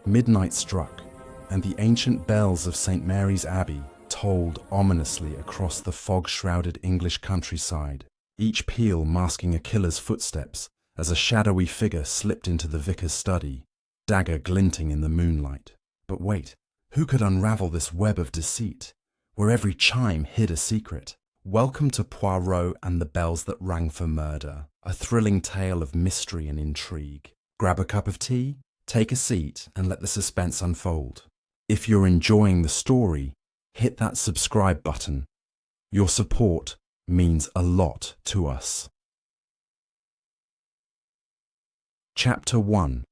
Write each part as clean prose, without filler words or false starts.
Midnight struck, and the ancient bells of St. Mary's Abbey tolled ominously across the fog-shrouded English countryside, each peal masking a killer's footsteps as a shadowy figure slipped into the vicar's study, dagger glinting in the moonlight. But wait, who could unravel this web of deceit, where every chime hid a secret? Welcome to Poirot and the Bells That Rang for Murder, a thrilling tale of mystery and intrigue. Grab a cup of tea, take a seat, and let the suspense unfold. If you're enjoying the story, hit that subscribe button. Your support means a lot to us. Chapter 1.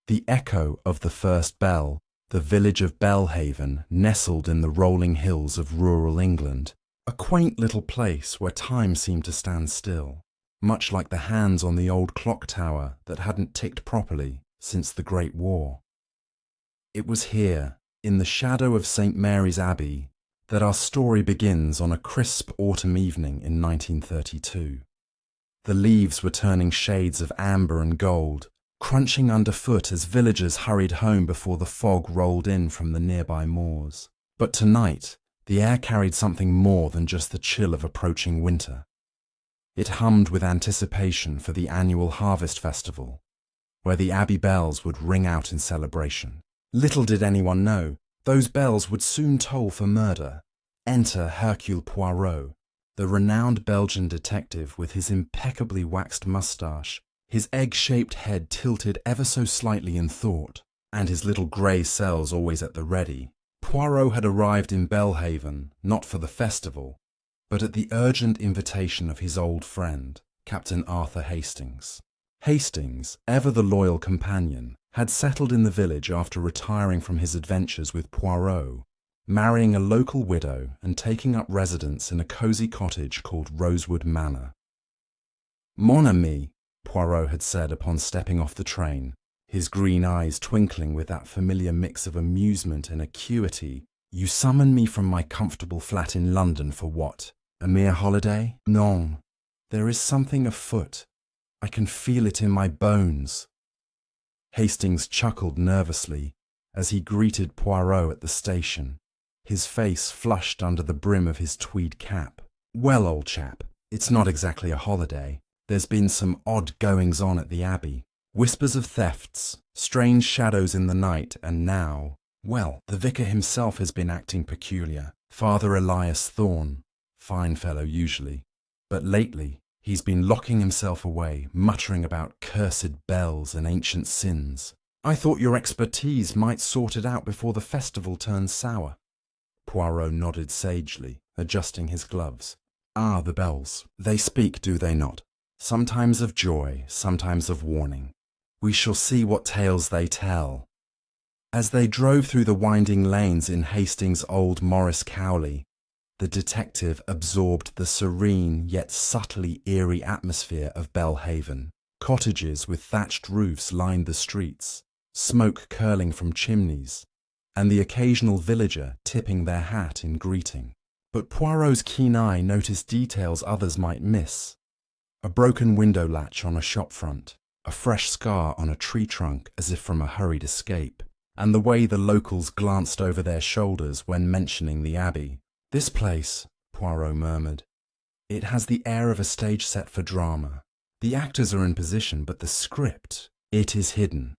The echo of the first bell, the village of Belhaven, nestled in the rolling hills of rural England, a quaint little place where time seemed to stand still, much like the hands on the old clock tower that hadn't ticked properly since the Great War. It was here, in the shadow of St. Mary's Abbey, that our story begins on a crisp autumn evening in 1932. The leaves were turning shades of amber and gold, crunching underfoot as villagers hurried home before the fog rolled in from the nearby moors. But tonight, the air carried something more than just the chill of approaching winter. It hummed with anticipation for the annual harvest festival, where the Abbey bells would ring out in celebration. Little did anyone know, those bells would soon toll for murder. Enter Hercule Poirot, the renowned Belgian detective with his impeccably waxed moustache, his egg-shaped head tilted ever so slightly in thought, and his little grey cells always at the ready. Poirot had arrived in Belhaven, not for the festival, but at the urgent invitation of his old friend, Captain Arthur Hastings. Hastings, ever the loyal companion, had settled in the village after retiring from his adventures with Poirot, marrying a local widow and taking up residence in a cosy cottage called Rosewood Manor. "Mon ami," Poirot had said upon stepping off the train, his green eyes twinkling with that familiar mix of amusement and acuity. "You summon me from my comfortable flat in London for what? A mere holiday? Non. There is something afoot. I can feel it in my bones." Hastings chuckled nervously as he greeted Poirot at the station, his face flushed under the brim of his tweed cap. "Well, old chap, it's not exactly a holiday. There's been some odd goings-on at the Abbey. Whispers of thefts, strange shadows in the night, and now, well, the vicar himself has been acting peculiar. Father Elias Thorne, fine fellow usually, but lately he's been locking himself away, muttering about cursed bells and ancient sins. I thought your expertise might sort it out before the festival turns sour." Poirot nodded sagely, adjusting his gloves. "Ah, the bells. They speak, do they not? Sometimes of joy, sometimes of warning. We shall see what tales they tell." As they drove through the winding lanes in Hastings' old Morris Cowley, the detective absorbed the serene yet subtly eerie atmosphere of Belhaven. Cottages with thatched roofs lined the streets, smoke curling from chimneys, and the occasional villager tipping their hat in greeting. But Poirot's keen eye noticed details others might miss. A broken window latch on a shop front, a fresh scar on a tree trunk as if from a hurried escape, and the way the locals glanced over their shoulders when mentioning the Abbey. "This place," Poirot murmured. "It has the air of a stage set for drama. The actors are in position, but the script, it is hidden."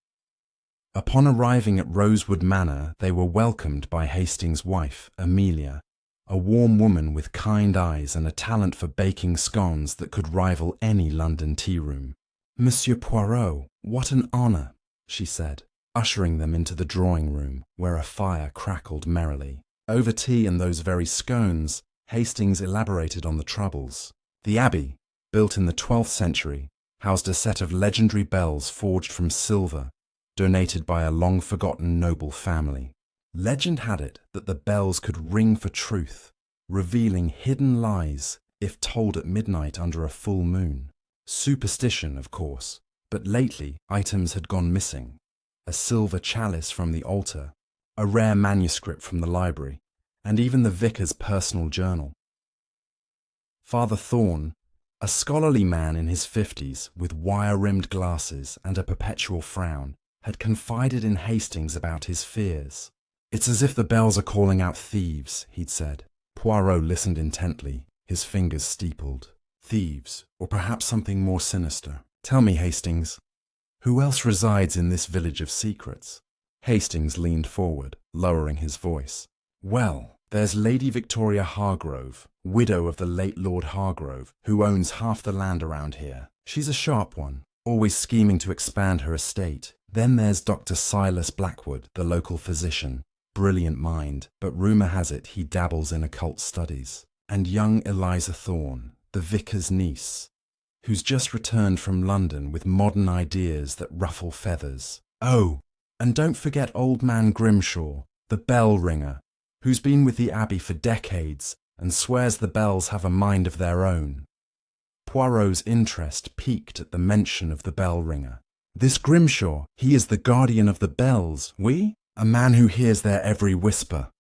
Upon arriving at Rosewood Manor, they were welcomed by Hastings' wife, Amelia, a warm woman with kind eyes and a talent for baking scones that could rival any London tea-room. "Monsieur Poirot, what an honour," she said, ushering them into the drawing-room, where a fire crackled merrily. Over tea and those very scones, Hastings elaborated on the troubles. The Abbey, built in the 12th century, housed a set of legendary bells forged from silver, donated by a long-forgotten noble family. Legend had it that the bells could ring for truth, revealing hidden lies if told at midnight under a full moon. Superstition, of course, but lately items had gone missing. A silver chalice from the altar, a rare manuscript from the library, and even the vicar's personal journal. Father Thorne, a scholarly man in his 50s with wire-rimmed glasses and a perpetual frown, had confided in Hastings about his fears. "It's as if the bells are calling out thieves," he'd said. Poirot listened intently, his fingers steepled. "Thieves, or perhaps something more sinister. Tell me, Hastings, who else resides in this village of secrets?" Hastings leaned forward, lowering his voice. "Well, there's Lady Victoria Hargrove, widow of the late Lord Hargrove, who owns half the land around here. She's a sharp one, always scheming to expand her estate. Then there's Dr. Silas Blackwood, the local physician. Brilliant mind, but rumour has it he dabbles in occult studies. And young Eliza Thorne, the vicar's niece, who's just returned from London with modern ideas that ruffle feathers. Oh, and don't forget old man Grimshaw, the bell ringer, who's been with the Abbey for decades and swears the bells have a mind of their own." Poirot's interest piqued at the mention of the bell ringer. "This Grimshaw, he is the guardian of the bells, oui? A man who hears their every whisper."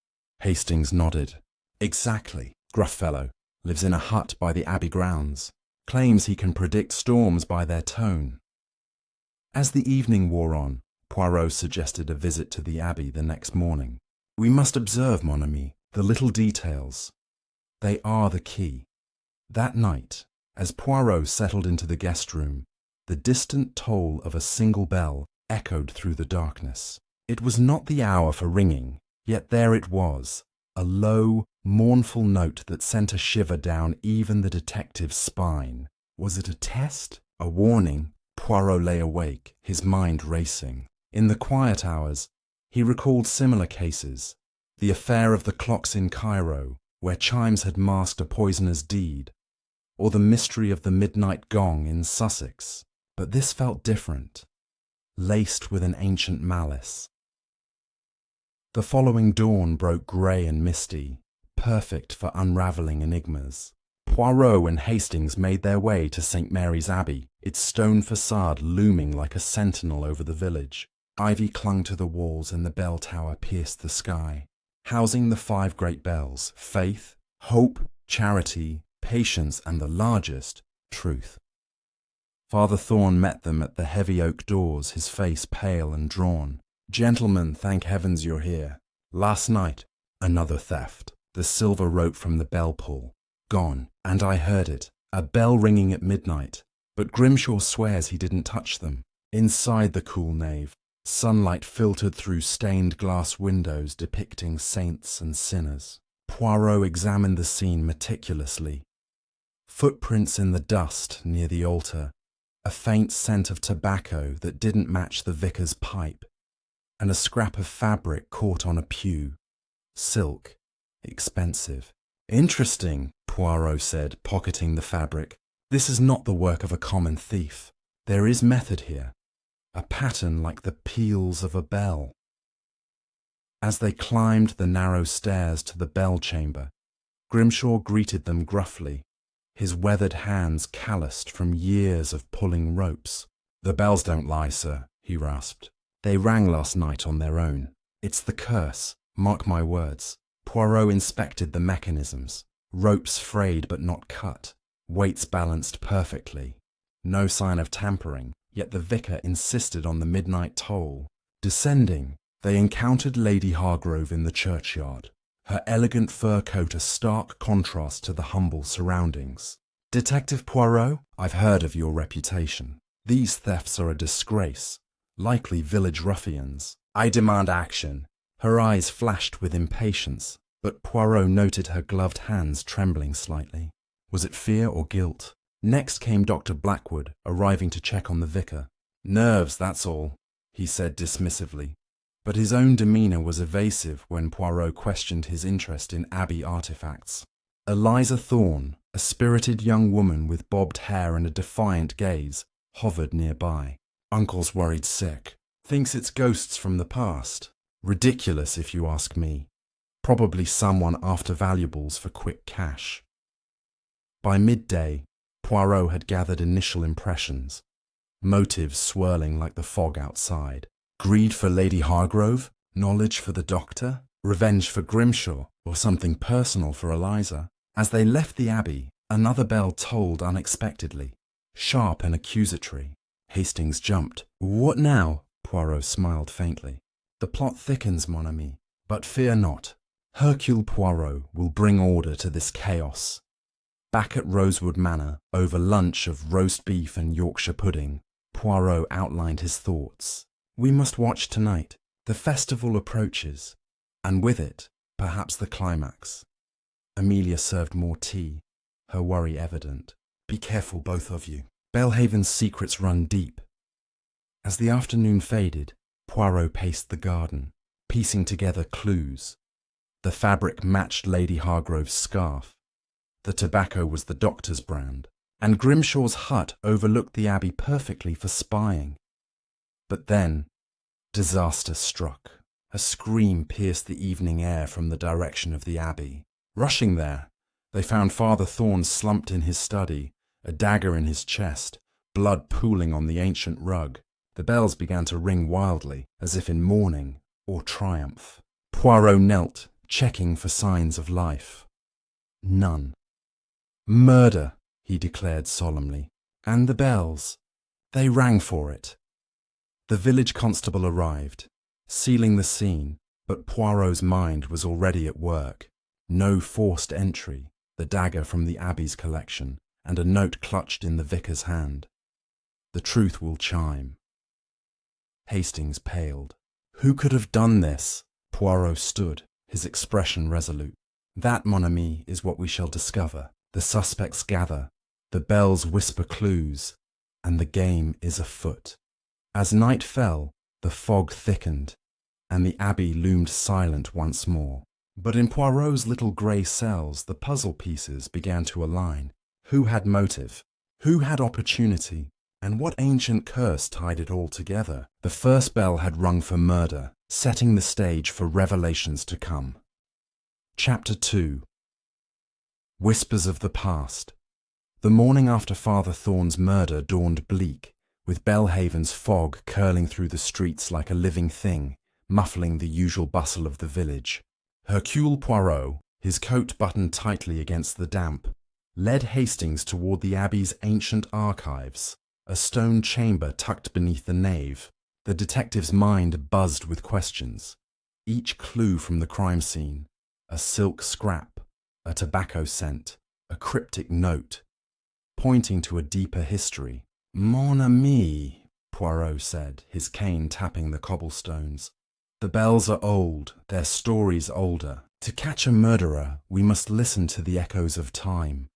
Hastings nodded. "Exactly. Gruff fellow. Lives in a hut by the Abbey grounds. Claims he can predict storms by their tone." As the evening wore on, Poirot suggested a visit to the Abbey the next morning. "We must observe, mon ami, the little details. They are the key." That night, as Poirot settled into the guest room, the distant toll of a single bell echoed through the darkness. It was not the hour for ringing, yet there it was, a low, mournful note that sent a shiver down even the detective's spine. Was it a test? A warning? Poirot lay awake, his mind racing. In the quiet hours, he recalled similar cases. The affair of the clocks in Cairo, where chimes had masked a poisoner's deed, or the mystery of the midnight gong in Sussex. But this felt different, laced with an ancient malice. The following dawn broke grey and misty, perfect for unravelling enigmas. Poirot and Hastings made their way to St. Mary's Abbey, its stone facade looming like a sentinel over the village. Ivy clung to the walls and the bell tower pierced the sky, housing the 5 great bells: faith, hope, charity, patience, and the largest, truth. Father Thorne met them at the heavy oak doors, his face pale and drawn. "Gentlemen, thank heavens you're here. Last night, another theft. The silver rope from the bell pull. Gone, and I heard it. A bell ringing at midnight. But Grimshaw swears he didn't touch them. Inside the cool nave, sunlight filtered through stained glass windows depicting saints and sinners." Poirot examined the scene meticulously. Footprints in the dust near the altar, a faint scent of tobacco that didn't match the vicar's pipe, and a scrap of fabric caught on a pew. Silk. Expensive. "Interesting," Poirot said, pocketing the fabric. "This is not the work of a common thief. There is method here. A pattern like the peals of a bell." As they climbed the narrow stairs to the bell chamber, Grimshaw greeted them gruffly, his weathered hands calloused from years of pulling ropes. "The bells don't lie, sir," he rasped. "They rang last night on their own. It's the curse, mark my words." Poirot inspected the mechanisms. Ropes frayed but not cut, weights balanced perfectly. No sign of tampering, yet the vicar insisted on the midnight toll. Descending, they encountered Lady Hargrove in the churchyard, her elegant fur coat a stark contrast to the humble surroundings. "Detective Poirot, I've heard of your reputation. These thefts are a disgrace, likely village ruffians. I demand action." Her eyes flashed with impatience, but Poirot noted her gloved hands trembling slightly. Was it fear or guilt? Next came Dr. Blackwood, arriving to check on the vicar. "Nerves, that's all," he said dismissively. But his own demeanour was evasive when Poirot questioned his interest in Abbey artefacts. Eliza Thorne, a spirited young woman with bobbed hair and a defiant gaze, hovered nearby. "Uncle's worried sick. Thinks it's ghosts from the past. Ridiculous, if you ask me. Probably someone after valuables for quick cash." By midday, Poirot had gathered initial impressions, motives swirling like the fog outside. Greed for Lady Hargrove? Knowledge for the doctor? Revenge for Grimshaw? Or something personal for Eliza? As they left the Abbey, another bell tolled unexpectedly, sharp and accusatory. Hastings jumped. "What now?" Poirot smiled faintly. The plot thickens, mon ami, but fear not. Hercule Poirot will bring order to this chaos. Back at Rosewood Manor, over lunch of roast beef and Yorkshire pudding, Poirot outlined his thoughts. We must watch tonight. The festival approaches, and with it, perhaps the climax. Amelia served more tea, her worry evident. Be careful, both of you. Belhaven's secrets run deep. As the afternoon faded, Poirot paced the garden, piecing together clues. The fabric matched Lady Hargrove's scarf. The tobacco was the doctor's brand, and Grimshaw's hut overlooked the abbey perfectly for spying. But then, disaster struck. A scream pierced the evening air from the direction of the abbey. Rushing there, they found Father Thorn slumped in his study, a dagger in his chest, blood pooling on the ancient rug. The bells began to ring wildly, as if in mourning or triumph. Poirot knelt, checking for signs of life. None. Murder, he declared solemnly. And the bells. They rang for it. The village constable arrived, sealing the scene, but Poirot's mind was already at work. No forced entry, the dagger from the abbey's collection, and a note clutched in the vicar's hand. The truth will chime. Hastings paled. Who could have done this? Poirot stood, his expression resolute. That, mon ami, is what we shall discover. The suspects gather, the bells whisper clues, and the game is afoot. As night fell, the fog thickened, and the abbey loomed silent once more. But in Poirot's little grey cells, the puzzle pieces began to align. Who had motive? Who had opportunity? And what ancient curse tied it all together? The first bell had rung for murder, setting the stage for revelations to come. Chapter 2. Whispers of the Past. The morning after Father Thorn's murder dawned bleak, with Belhaven's fog curling through the streets like a living thing, muffling the usual bustle of the village. Hercule Poirot, his coat buttoned tightly against the damp, led Hastings toward the abbey's ancient archives, a stone chamber tucked beneath the nave. The detective's mind buzzed with questions. Each clue from the crime scene, a silk scrap, a tobacco scent, a cryptic note, pointing to a deeper history. Mon ami, Poirot said, his cane tapping the cobblestones. The bells are old, their stories older. To catch a murderer, we must listen to the echoes of time.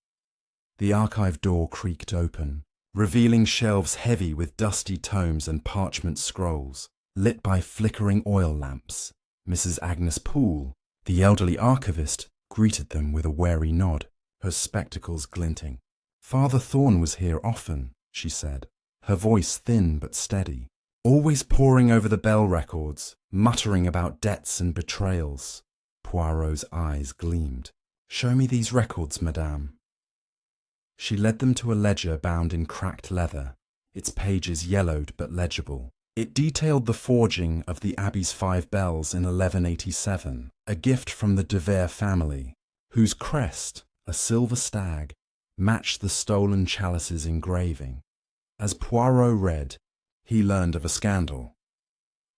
The archive door creaked open, revealing shelves heavy with dusty tomes and parchment scrolls, lit by flickering oil lamps. Mrs. Agnes Poole, the elderly archivist, greeted them with a wary nod, her spectacles glinting. Father Thorn was here often, she said, her voice thin but steady, always poring over the bell records, muttering about debts and betrayals. Poirot's eyes gleamed. Show me these records, madame. She led them to a ledger bound in cracked leather, its pages yellowed but legible. It detailed the forging of the abbey's 5 bells in 1187, a gift from the De Vere family, whose crest, a silver stag, matched the stolen chalice's engraving. As Poirot read, he learned of a scandal.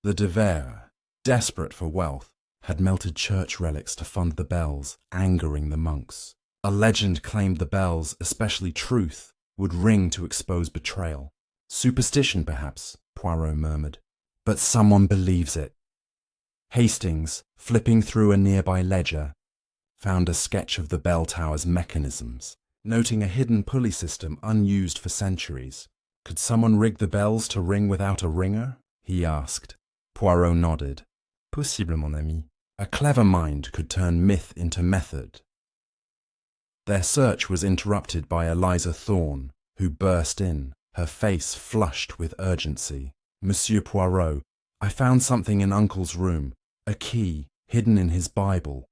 The De Vere, desperate for wealth, had melted church relics to fund the bells, angering the monks. A legend claimed the bells, especially truth, would ring to expose betrayal. Superstition, perhaps, Poirot murmured, but someone believes it. Hastings, flipping through a nearby ledger, found a sketch of the bell tower's mechanisms, noting a hidden pulley system unused for centuries. Could someone rig the bells to ring without a ringer? He asked. Poirot nodded. Possible, mon ami. A clever mind could turn myth into method. Their search was interrupted by Eliza Thorne, who burst in, her face flushed with urgency. Monsieur Poirot, I found something in Uncle's room, a key hidden in his Bible.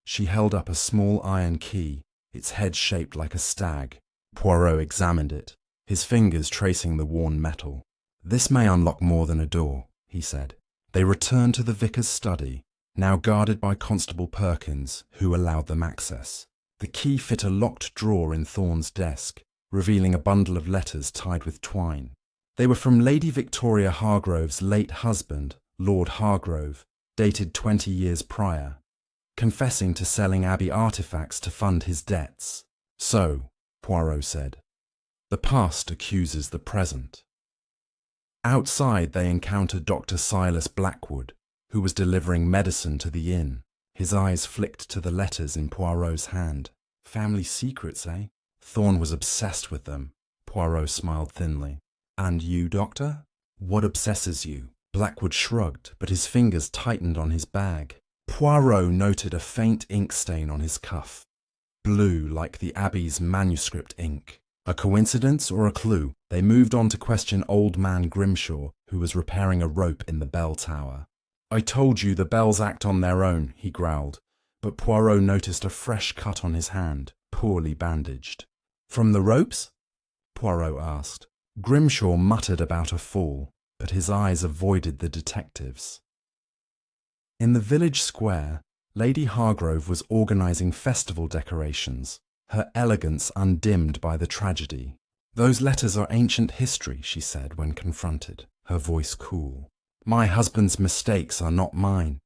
She held up a small iron key, its head shaped like a stag. Poirot examined it, his fingers tracing the worn metal. This may unlock more than a door, he said. They returned to the vicar's study, now guarded by Constable Perkins, who allowed them access. The key fit a locked drawer in Thorne's desk, revealing a bundle of letters tied with twine. They were from Lady Victoria Hargrove's late husband, Lord Hargrove, dated 20 years prior, confessing to selling Abbey artifacts to fund his debts. So, Poirot said, the past accuses the present. Outside they encountered Dr. Silas Blackwood, who was delivering medicine to the inn. His eyes flicked to the letters in Poirot's hand. Family secrets, eh? Thorne was obsessed with them. Poirot smiled thinly. And you, Doctor? What obsesses you? Blackwood shrugged, but his fingers tightened on his bag. Poirot noted a faint ink stain on his cuff. Blue like the Abbey's manuscript ink. A coincidence or a clue? They moved on to question old man Grimshaw, who was repairing a rope in the bell tower. I told you the bells act on their own, he growled, but Poirot noticed a fresh cut on his hand, poorly bandaged. From the ropes? Poirot asked. Grimshaw muttered about a fall, but his eyes avoided the detectives. In the village square, Lady Hargrove was organising festival decorations, her elegance undimmed by the tragedy. Those letters are ancient history, she said when confronted, her voice cool. My husband's mistakes are not mine.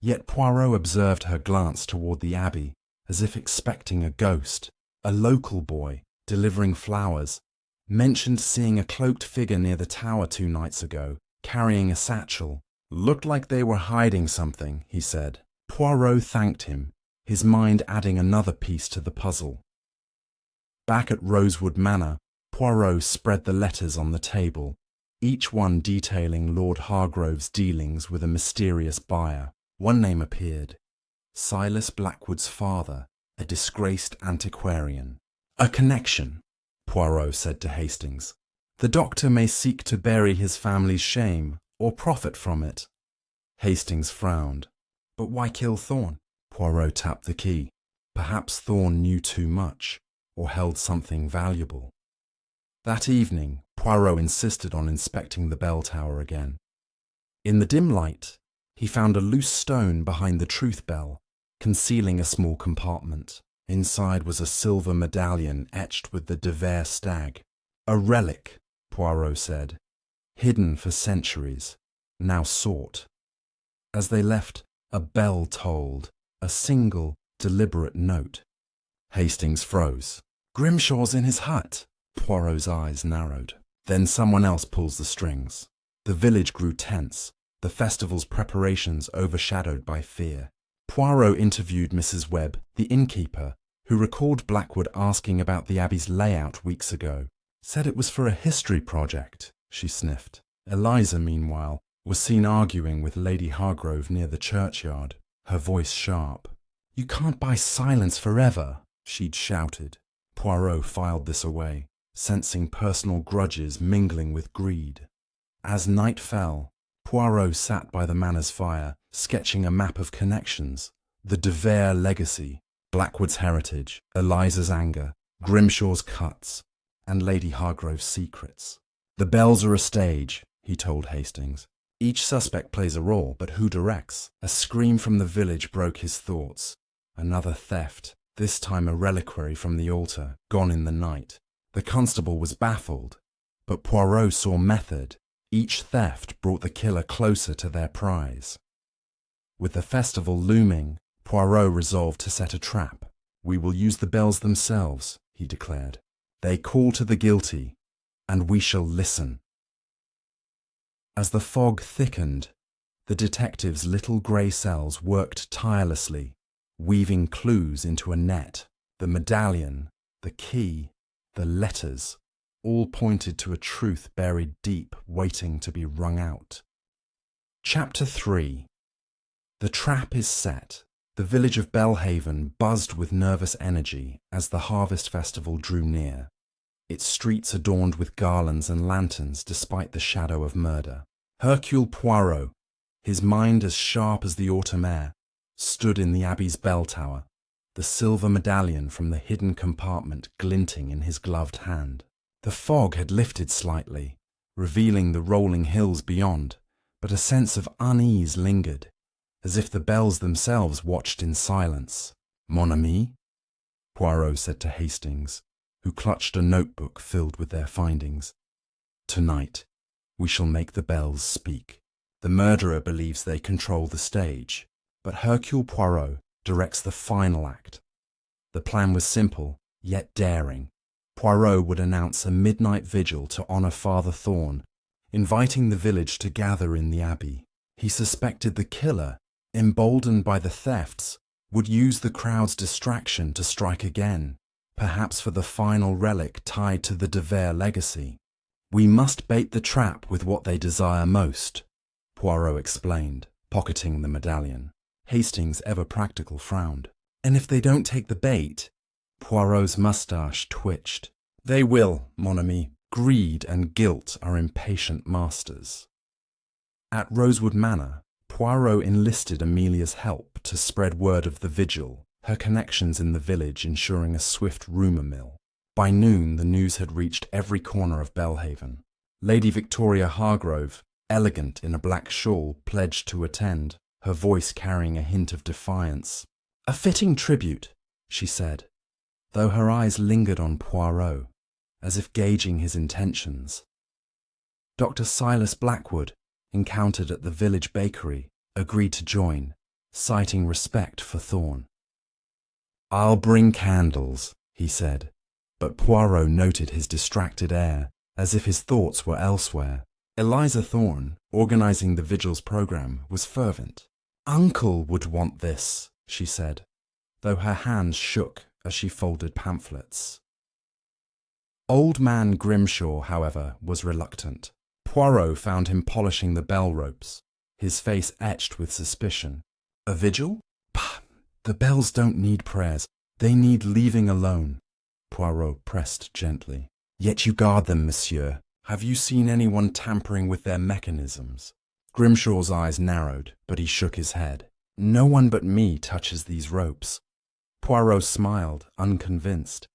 Yet Poirot observed her glance toward the Abbey, as if expecting a ghost. A local boy, delivering flowers, mentioned seeing a cloaked figure near the tower 2 nights ago, carrying a satchel. Looked like they were hiding something, he said. Poirot thanked him, his mind adding another piece to the puzzle. Back at Rosewood Manor, Poirot spread the letters on the table, each one detailing Lord Hargrove's dealings with a mysterious buyer. One name appeared: Silas Blackwood's father, a disgraced antiquarian. A connection, Poirot said to Hastings. The doctor may seek to bury his family's shame, or profit from it. Hastings frowned. But why kill Thorne? Poirot tapped the key. Perhaps Thorne knew too much, or held something valuable. That evening, Poirot insisted on inspecting the bell tower again. In the dim light, he found a loose stone behind the truth bell, concealing a small compartment. Inside was a silver medallion etched with the De Vere stag. A relic, Poirot said, hidden for centuries, now sought. As they left, a bell tolled, a single, deliberate note. Hastings froze. Grimshaw's in his hut. Poirot's eyes narrowed. Then someone else pulls the strings. The village grew tense, the festival's preparations overshadowed by fear. Poirot interviewed Mrs. Webb, the innkeeper, who recalled Blackwood asking about the Abbey's layout weeks ago. Said it was for a history project, she sniffed. Eliza, meanwhile, was seen arguing with Lady Hargrove near the churchyard, her voice sharp. You can't buy silence forever, she'd shouted. Poirot filed this away, sensing personal grudges mingling with greed. As night fell, Poirot sat by the manor's fire, sketching a map of connections, the De Vere legacy, Blackwood's heritage, Eliza's anger, Grimshaw's cuts, and Lady Hargrove's secrets. The bells are a stage, he told Hastings. Each suspect plays a role, but who directs? A scream from the village broke his thoughts. Another theft, this time a reliquary from the altar, gone in the night. The constable was baffled, but Poirot saw method. Each theft brought the killer closer to their prize. With the festival looming, Poirot resolved to set a trap. We will use the bells themselves, he declared. They call to the guilty, and we shall listen. As the fog thickened, the detectives' little grey cells worked tirelessly, weaving clues into a net. The medallion, the key, the letters, all pointed to a truth buried deep, waiting to be wrung out. Chapter 3. The trap is set. The village of Belhaven buzzed with nervous energy as the harvest festival drew near, its streets adorned with garlands and lanterns despite the shadow of murder. Hercule Poirot, his mind as sharp as the autumn air, stood in the Abbey's bell tower, the silver medallion from the hidden compartment glinting in his gloved hand. The fog had lifted slightly, revealing the rolling hills beyond, but a sense of unease lingered, as if the bells themselves watched in silence. Mon ami, Poirot said to Hastings, who clutched a notebook filled with their findings. Tonight, we shall make the bells speak. The murderer believes they control the stage, but Hercule Poirot directs the final act. The plan was simple, yet daring. Poirot would announce a midnight vigil to honour Father Thorn, inviting the village to gather in the abbey. He suspected the killer, emboldened by the thefts, would use the crowd's distraction to strike again, perhaps for the final relic tied to the De Vere legacy. "We must bait the trap with what they desire most," Poirot explained, pocketing the medallion. Hastings, ever practical, frowned. "And if they don't take the bait?" Poirot's moustache twitched. "They will, mon ami. Greed and guilt are impatient masters." At Rosewood Manor, Poirot enlisted Amelia's help to spread word of the vigil, her connections in the village ensuring a swift rumour mill. By noon, the news had reached every corner of Belhaven. Lady Victoria Hargrove, elegant in a black shawl, pledged to attend, her voice carrying a hint of defiance. "A fitting tribute," she said, though her eyes lingered on Poirot, as if gauging his intentions. Dr. Silas Blackwood, encountered at the village bakery, agreed to join, citing respect for Thorn. "I'll bring candles," he said, but Poirot noted his distracted air, as if his thoughts were elsewhere. Eliza Thorn, organising the vigil's programme, was fervent. "Uncle would want this," she said, though her hands shook as she folded pamphlets. Old man Grimshaw, however, was reluctant. Poirot found him polishing the bell ropes, his face etched with suspicion. "A vigil? Pah! The bells don't need prayers. They need leaving alone," Poirot pressed gently. "Yet you guard them, monsieur. Have you seen anyone tampering with their mechanisms?" Grimshaw's eyes narrowed, but he shook his head. "No one but me touches these ropes." Poirot smiled, unconvinced,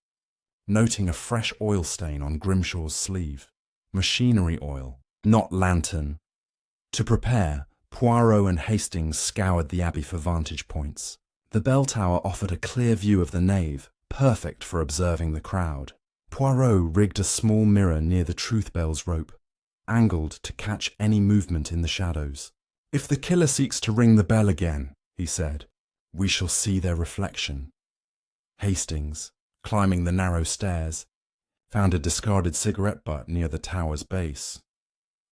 noting a fresh oil stain on Grimshaw's sleeve. Machinery oil, not lantern. To prepare, Poirot and Hastings scoured the abbey for vantage points. The bell tower offered a clear view of the nave, perfect for observing the crowd. Poirot rigged a small mirror near the truth bell's rope, angled to catch any movement in the shadows. "If the killer seeks to ring the bell again," he said, "we shall see their reflection." Hastings, climbing the narrow stairs, found a discarded cigarette butt near the tower's base.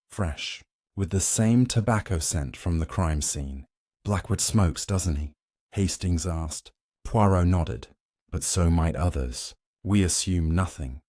Fresh, with the same tobacco scent from the crime scene. "Blackwood smokes, doesn't he?" Hastings asked. Poirot nodded. "But so might others. We assume nothing."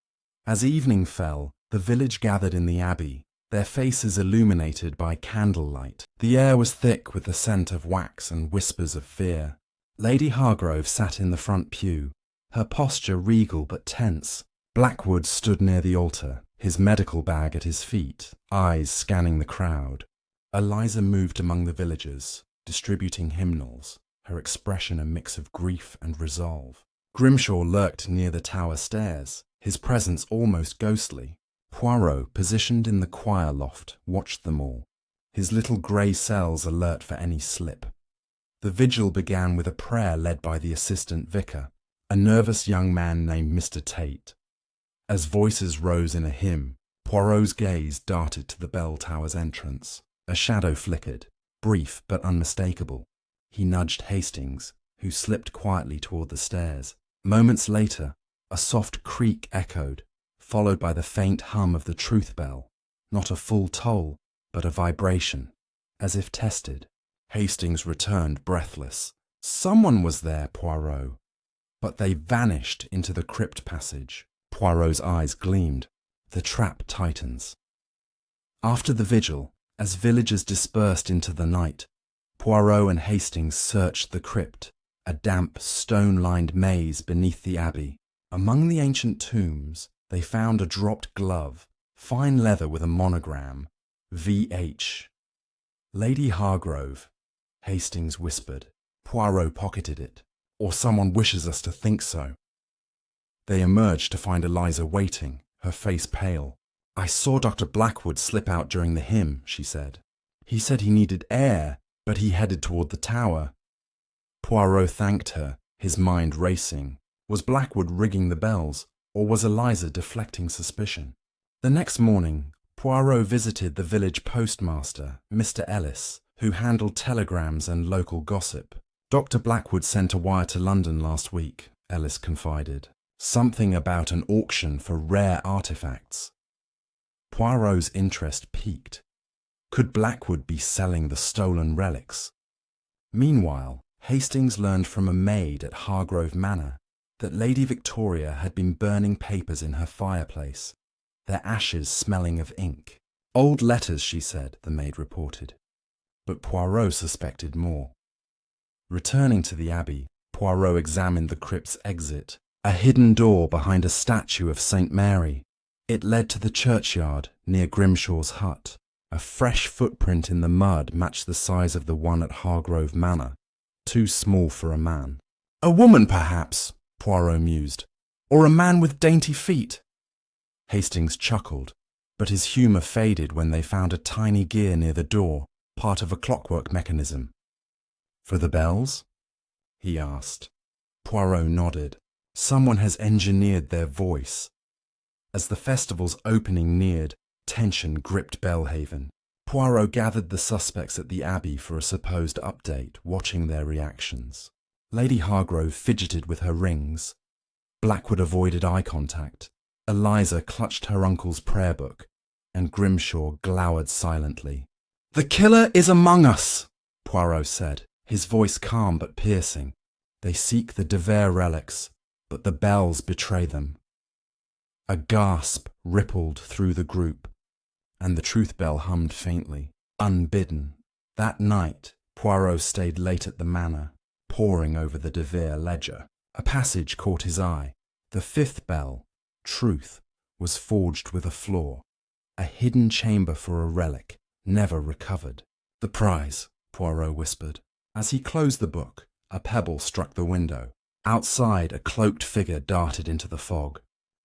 As evening fell, the village gathered in the abbey, their faces illuminated by candlelight. The air was thick with the scent of wax and whispers of fear. Lady Hargrove sat in the front pew, her posture regal but tense. Blackwood stood near the altar, his medical bag at his feet, eyes scanning the crowd. Eliza moved among the villagers, distributing hymnals, her expression a mix of grief and resolve. Grimshaw lurked near the tower stairs, his presence almost ghostly. Poirot, positioned in the choir loft, watched them all, his little grey cells alert for any slip. The vigil began with a prayer led by the assistant vicar, a nervous young man named Mr. Tate. As voices rose in a hymn, Poirot's gaze darted to the bell tower's entrance. A shadow flickered, brief but unmistakable. He nudged Hastings, who slipped quietly toward the stairs. Moments later, a soft creak echoed, followed by the faint hum of the truth bell. Not a full toll, but a vibration, as if tested. Hastings returned breathless. Someone was there, Poirot. But they vanished into the crypt passage. Poirot's eyes gleamed. The trap tightens. After the vigil, as villagers dispersed into the night, Poirot and Hastings searched the crypt, a damp, stone-lined maze beneath the abbey. Among the ancient tombs, they found a dropped glove, fine leather with a monogram, V.H. "Lady Hargrove," Hastings whispered. Poirot pocketed it. "Or someone wishes us to think so." They emerged to find Eliza waiting, her face pale. "I saw Dr. Blackwood slip out during the hymn," she said. "He said he needed air, but he headed toward the tower." Poirot thanked her, his mind racing. Was Blackwood rigging the bells, or was Eliza deflecting suspicion? The next morning, Poirot visited the village postmaster, Mr. Ellis, who handled telegrams and local gossip. Dr. Blackwood sent a wire to London last week, Ellis confided. Something about an auction for rare artifacts. Poirot's interest piqued. Could Blackwood be selling the stolen relics? Meanwhile, Hastings learned from a maid at Hargrove Manor that Lady Victoria had been burning papers in her fireplace, their ashes smelling of ink. Old letters, she said, the maid reported. But Poirot suspected more. Returning to the Abbey, Poirot examined the crypt's exit, a hidden door behind a statue of St. Mary. It led to the churchyard near Grimshaw's hut. A fresh footprint in the mud matched the size of the one at Hargrove Manor, too small for a man. A woman, perhaps, Poirot mused, or a man with dainty feet. Hastings chuckled, but his humour faded when they found a tiny gear near the door, part of a clockwork mechanism. For the bells? He asked. Poirot nodded. Someone has engineered their voice. As the festival's opening neared, tension gripped Belhaven. Poirot gathered the suspects at the Abbey for a supposed update, watching their reactions. Lady Hargrove fidgeted with her rings. Blackwood avoided eye contact. Eliza clutched her uncle's prayer book, and Grimshaw glowered silently. "The killer is among us," Poirot said, his voice calm but piercing. "They seek the De Vere relics, but the bells betray them." A gasp rippled through the group, and the truth bell hummed faintly, unbidden. That night, Poirot stayed late at the manor, poring over the De Vere ledger. A passage caught his eye. The fifth bell, Truth, was forged with a flaw, a hidden chamber for a relic, never recovered. "The prize," Poirot whispered. As he closed the book, a pebble struck the window. Outside, a cloaked figure darted into the fog.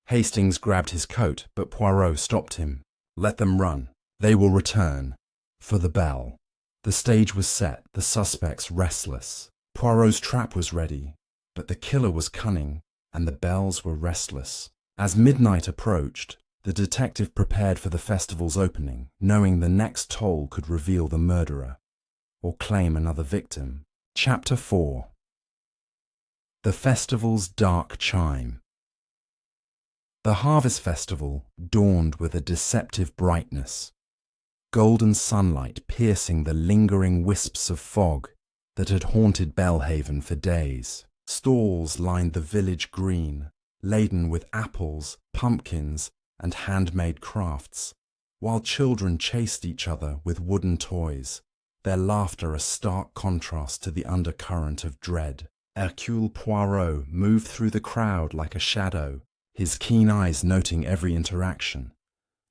Hastings grabbed his coat, but Poirot stopped him. "Let them run. They will return. For the bell." The stage was set, the suspects restless. Poirot's trap was ready, but the killer was cunning, and the bells were restless. As midnight approached, the detective prepared for the festival's opening, knowing the next toll could reveal the murderer, or claim another victim. Chapter 4. The festival's dark chime. The Harvest Festival dawned with a deceptive brightness, golden sunlight piercing the lingering wisps of fog that had haunted Belhaven for days. Stalls lined the village green, laden with apples, pumpkins, and handmade crafts, while children chased each other with wooden toys, their laughter a stark contrast to the undercurrent of dread. Hercule Poirot moved through the crowd like a shadow, his keen eyes noting every interaction.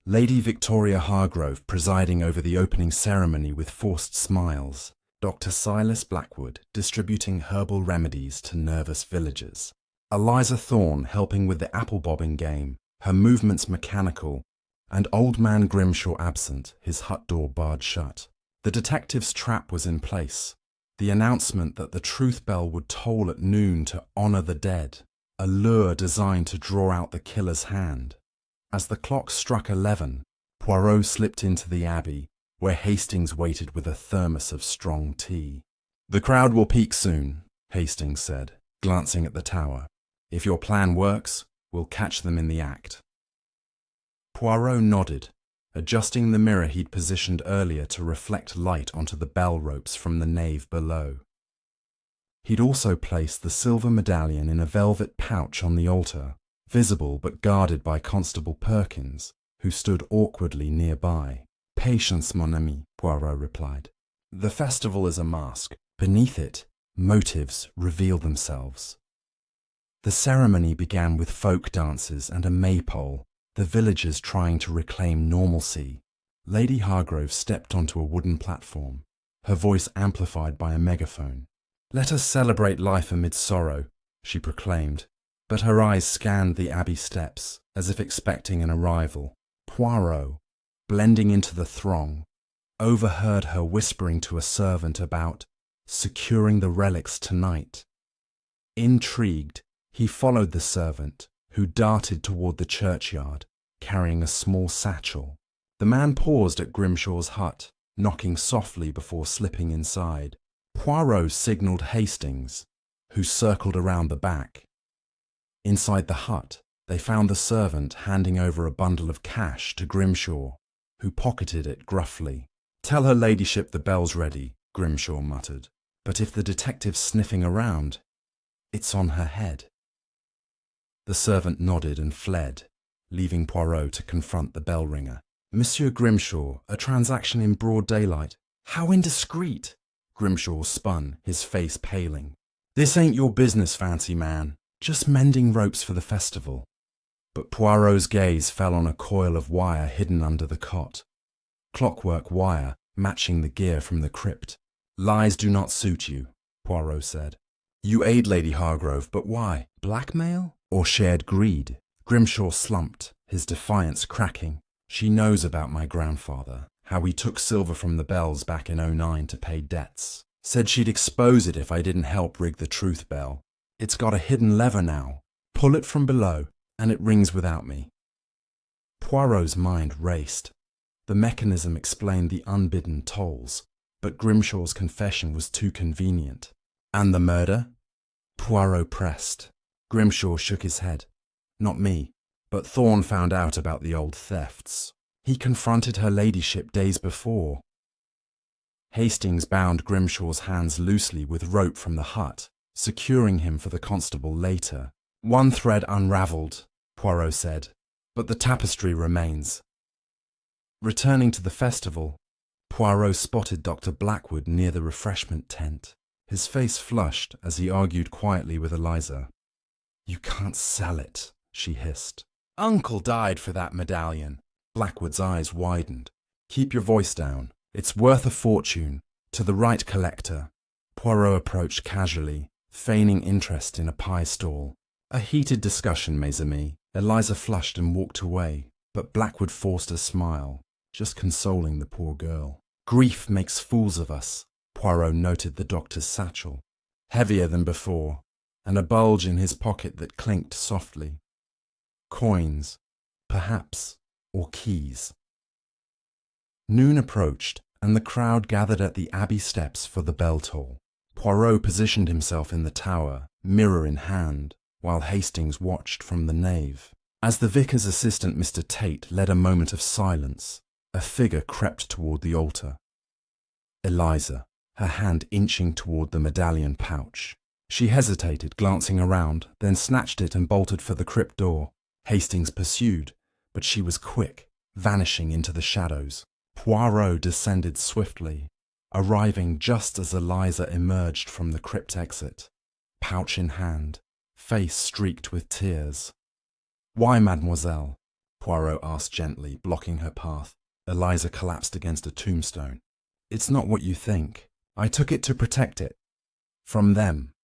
Lady Victoria Hargrove presiding over the opening ceremony with forced smiles. Dr. Silas Blackwood distributing herbal remedies to nervous villagers. Eliza Thorne helping with the apple bobbing game, her movements mechanical, and old man Grimshaw absent, his hut door barred shut. The detective's trap was in place. The announcement that the truth bell would toll at noon to honour the dead, a lure designed to draw out the killer's hand. As the clock struck 11, Poirot slipped into the Abbey, where Hastings waited with a thermos of strong tea. "The crowd will peak soon," Hastings said, glancing at the tower. "If your plan works, we'll catch them in the act." Poirot nodded, adjusting the mirror he'd positioned earlier to reflect light onto the bell ropes from the nave below. He'd also placed the silver medallion in a velvet pouch on the altar, visible but guarded by Constable Perkins, who stood awkwardly nearby. "Patience, mon ami," Poirot replied. "The festival is a mask. Beneath it, motives reveal themselves." The ceremony began with folk dances and a maypole, the villagers trying to reclaim normalcy. Lady Hargrove stepped onto a wooden platform, her voice amplified by a megaphone. "Let us celebrate life amid sorrow," she proclaimed, but her eyes scanned the Abbey steps, as if expecting an arrival. Poirot, blending into the throng, overheard her whispering to a servant about securing the relics tonight. Intrigued, he followed the servant, who darted toward the churchyard, carrying a small satchel. The man paused at Grimshaw's hut, knocking softly before slipping inside. Poirot signalled Hastings, who circled around the back. Inside the hut, they found the servant handing over a bundle of cash to Grimshaw, who pocketed it gruffly. "Tell her ladyship the bell's ready," Grimshaw muttered. "But if the detective's sniffing around, it's on her head." The servant nodded and fled, leaving Poirot to confront the bell ringer. "Monsieur Grimshaw, a transaction in broad daylight. How indiscreet!" Grimshaw spun, his face paling. "This ain't your business, fancy man. Just mending ropes for the festival." But Poirot's gaze fell on a coil of wire hidden under the cot. Clockwork wire matching the gear from the crypt. "Lies do not suit you," Poirot said. "You aid Lady Hargrove, but why? Blackmail? Or shared greed?" Grimshaw slumped, his defiance cracking. "She knows about my grandfather, how he took silver from the bells back in '09 to pay debts. Said she'd expose it if I didn't help rig the truth bell. It's got a hidden lever now. Pull it from below, and it rings without me." Poirot's mind raced. The mechanism explained the unbidden tolls, but Grimshaw's confession was too convenient. "And the murder?" Poirot pressed. Grimshaw shook his head. "Not me, but Thorne found out about the old thefts. He confronted her ladyship days before." Hastings bound Grimshaw's hands loosely with rope from the hut, securing him for the constable later. "One thread unravelled," Poirot said, "but the tapestry remains." Returning to the festival, Poirot spotted Dr. Blackwood near the refreshment tent. His face flushed as he argued quietly with Eliza. "You can't sell it," she hissed. "Uncle died for that medallion." Blackwood's eyes widened. "Keep your voice down. It's worth a fortune, to the right collector." Poirot approached casually, feigning interest in a pie stall. "A heated discussion, mes amis." Eliza flushed and walked away, but Blackwood forced a smile, just consoling the poor girl. "Grief makes fools of us." Poirot noted the doctor's satchel, heavier than before, and a bulge in his pocket that clinked softly. Coins, perhaps, or keys. Noon approached, and the crowd gathered at the Abbey steps for the bell toll. Poirot positioned himself in the tower, mirror in hand, while Hastings watched from the nave. As the vicar's assistant, Mr. Tate, led a moment of silence, a figure crept toward the altar. Eliza, her hand inching toward the medallion pouch. She hesitated, glancing around, then snatched it and bolted for the crypt door. Hastings pursued, but she was quick, vanishing into the shadows. Poirot descended swiftly, arriving just as Eliza emerged from the crypt exit, pouch in hand, face streaked with tears. "Why, mademoiselle?" Poirot asked gently, blocking her path. Eliza collapsed against a tombstone. "It's not what you think. I took it to protect it. From them."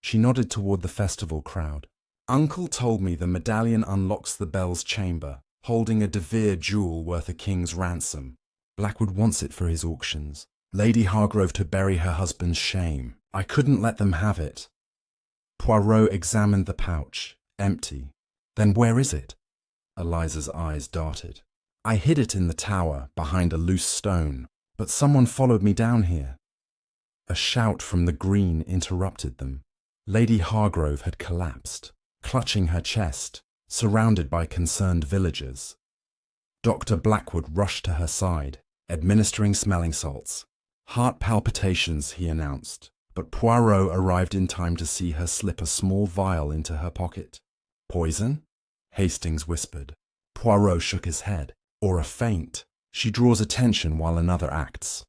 She nodded toward the festival crowd. "Uncle told me the medallion unlocks the bell's chamber, holding a De Vere jewel worth a king's ransom. Blackwood wants it for his auctions. Lady Hargrove to bury her husband's shame. I couldn't let them have it." Poirot examined the pouch, empty. "Then where is it?" Eliza's eyes darted. "I hid it in the tower, behind a loose stone, but someone followed me down here." A shout from the green interrupted them. Lady Hargrove had collapsed, clutching her chest, surrounded by concerned villagers. Dr. Blackwood rushed to her side, administering smelling salts. "Heart palpitations," he announced, but Poirot arrived in time to see her slip a small vial into her pocket. "Poison?" Hastings whispered. Poirot shook his head. "Or a feint. She draws attention while another acts."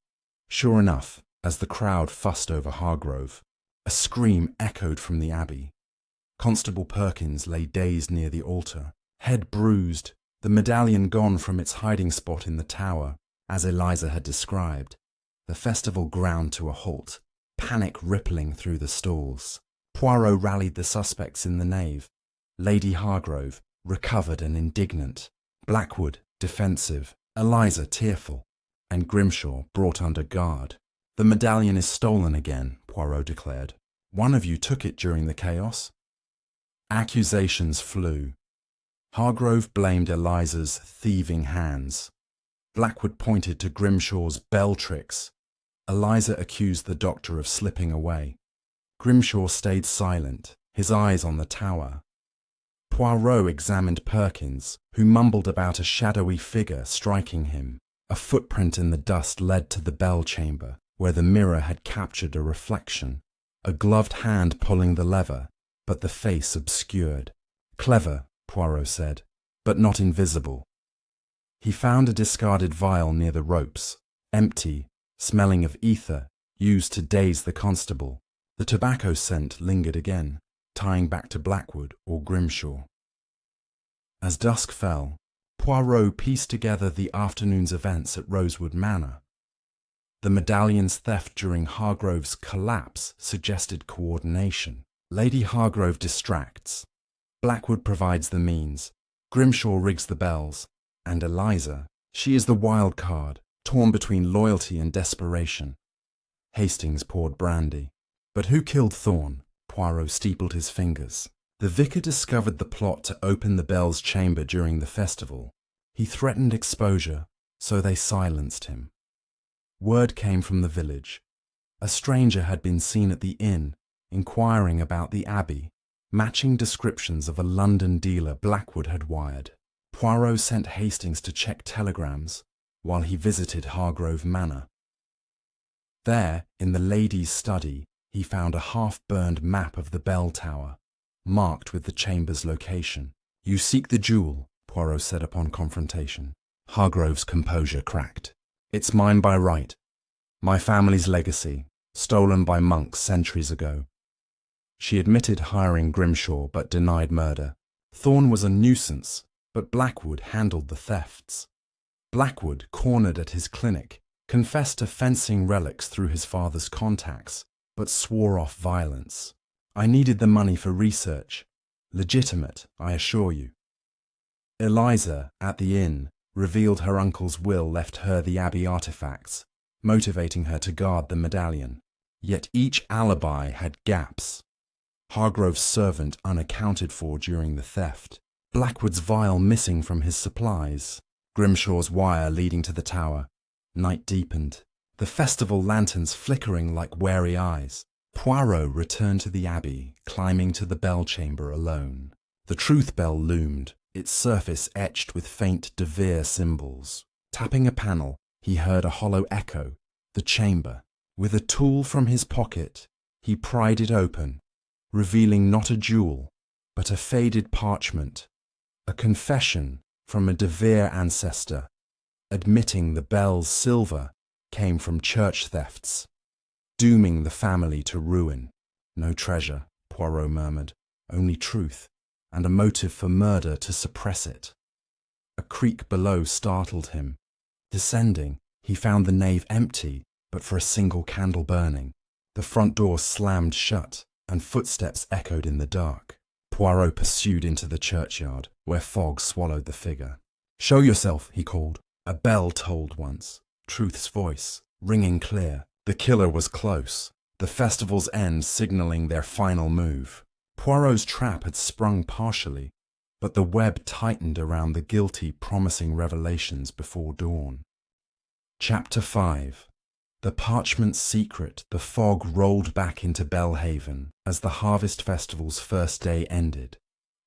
Sure enough, as the crowd fussed over Hargrove, a scream echoed from the Abbey. Constable Perkins lay dazed near the altar, head bruised, the medallion gone from its hiding spot in the tower, as Eliza had described. The festival ground to a halt, panic rippling through the stalls. Poirot rallied the suspects in the nave. Lady Hargrove, recovered and indignant. Blackwood, defensive. Eliza, tearful. And Grimshaw, brought under guard. "The medallion is stolen again," Poirot declared. "One of you took it during the chaos." Accusations flew. Hargrove blamed Eliza's thieving hands. Blackwood pointed to Grimshaw's bell tricks. Eliza accused the doctor of slipping away. Grimshaw stayed silent, his eyes on the tower. Poirot examined Perkins, who mumbled about a shadowy figure striking him. A footprint in the dust led to the bell chamber, where the mirror had captured a reflection. A gloved hand pulling the lever, but the face obscured. Clever, Poirot said, but not invisible. He found a discarded vial near the ropes, empty, smelling of ether, used to daze the constable. The tobacco scent lingered again, tying back to Blackwood or Grimshaw. As dusk fell, Poirot pieced together the afternoon's events at Rosewood Manor. The medallion's theft during Hargrove's collapse suggested coordination. Lady Hargrove distracts. Blackwood provides the means. Grimshaw rigs the bells. And Eliza, she is the wild card, torn between loyalty and desperation. Hastings poured brandy. But who killed Thorne? Poirot steepled his fingers. The vicar discovered the plot to open the bell's chamber during the festival. He threatened exposure, so they silenced him. Word came from the village. A stranger had been seen at the inn, inquiring about the abbey, matching descriptions of a London dealer Blackwood had wired. Poirot sent Hastings to check telegrams while he visited Hargrove Manor. There, in the lady's study, he found a half-burned map of the bell tower, marked with the chamber's location. "You seek the jewel," Poirot said upon confrontation. Hargrove's composure cracked. "It's mine by right. My family's legacy, stolen by monks centuries ago." She admitted hiring Grimshaw but denied murder. Thorne was a nuisance, but Blackwood handled the thefts. Blackwood, cornered at his clinic, confessed to fencing relics through his father's contacts, but swore off violence. "I needed the money for research. Legitimate, I assure you." Eliza, at the inn, revealed her uncle's will left her the Abbey artifacts, motivating her to guard the medallion. Yet each alibi had gaps. Hargrove's servant unaccounted for during the theft. Blackwood's vial missing from his supplies. Grimshaw's wire leading to the tower. Night deepened. The festival lanterns flickering like wary eyes. Poirot returned to the Abbey, climbing to the bell chamber alone. The truth bell loomed, its surface etched with faint De Vere symbols. Tapping a panel, he heard a hollow echo. The chamber. With a tool from his pocket, he pried it open, revealing not a jewel, but a faded parchment. A confession from a De Vere ancestor, admitting the bell's silver came from church thefts, dooming the family to ruin. "No treasure," Poirot murmured, "only truth, and a motive for murder to suppress it." A creak below startled him. Descending, he found the nave empty, but for a single candle burning. The front door slammed shut, and footsteps echoed in the dark. Poirot pursued into the churchyard, where fog swallowed the figure. "Show yourself," he called. A bell tolled once, Truth's voice, ringing clear. The killer was close, the festival's end signaling their final move. Poirot's trap had sprung partially, but the web tightened around the guilty, promising revelations before dawn. Chapter 5. The parchment's secret. The fog rolled back into Belhaven as the Harvest Festival's first day ended,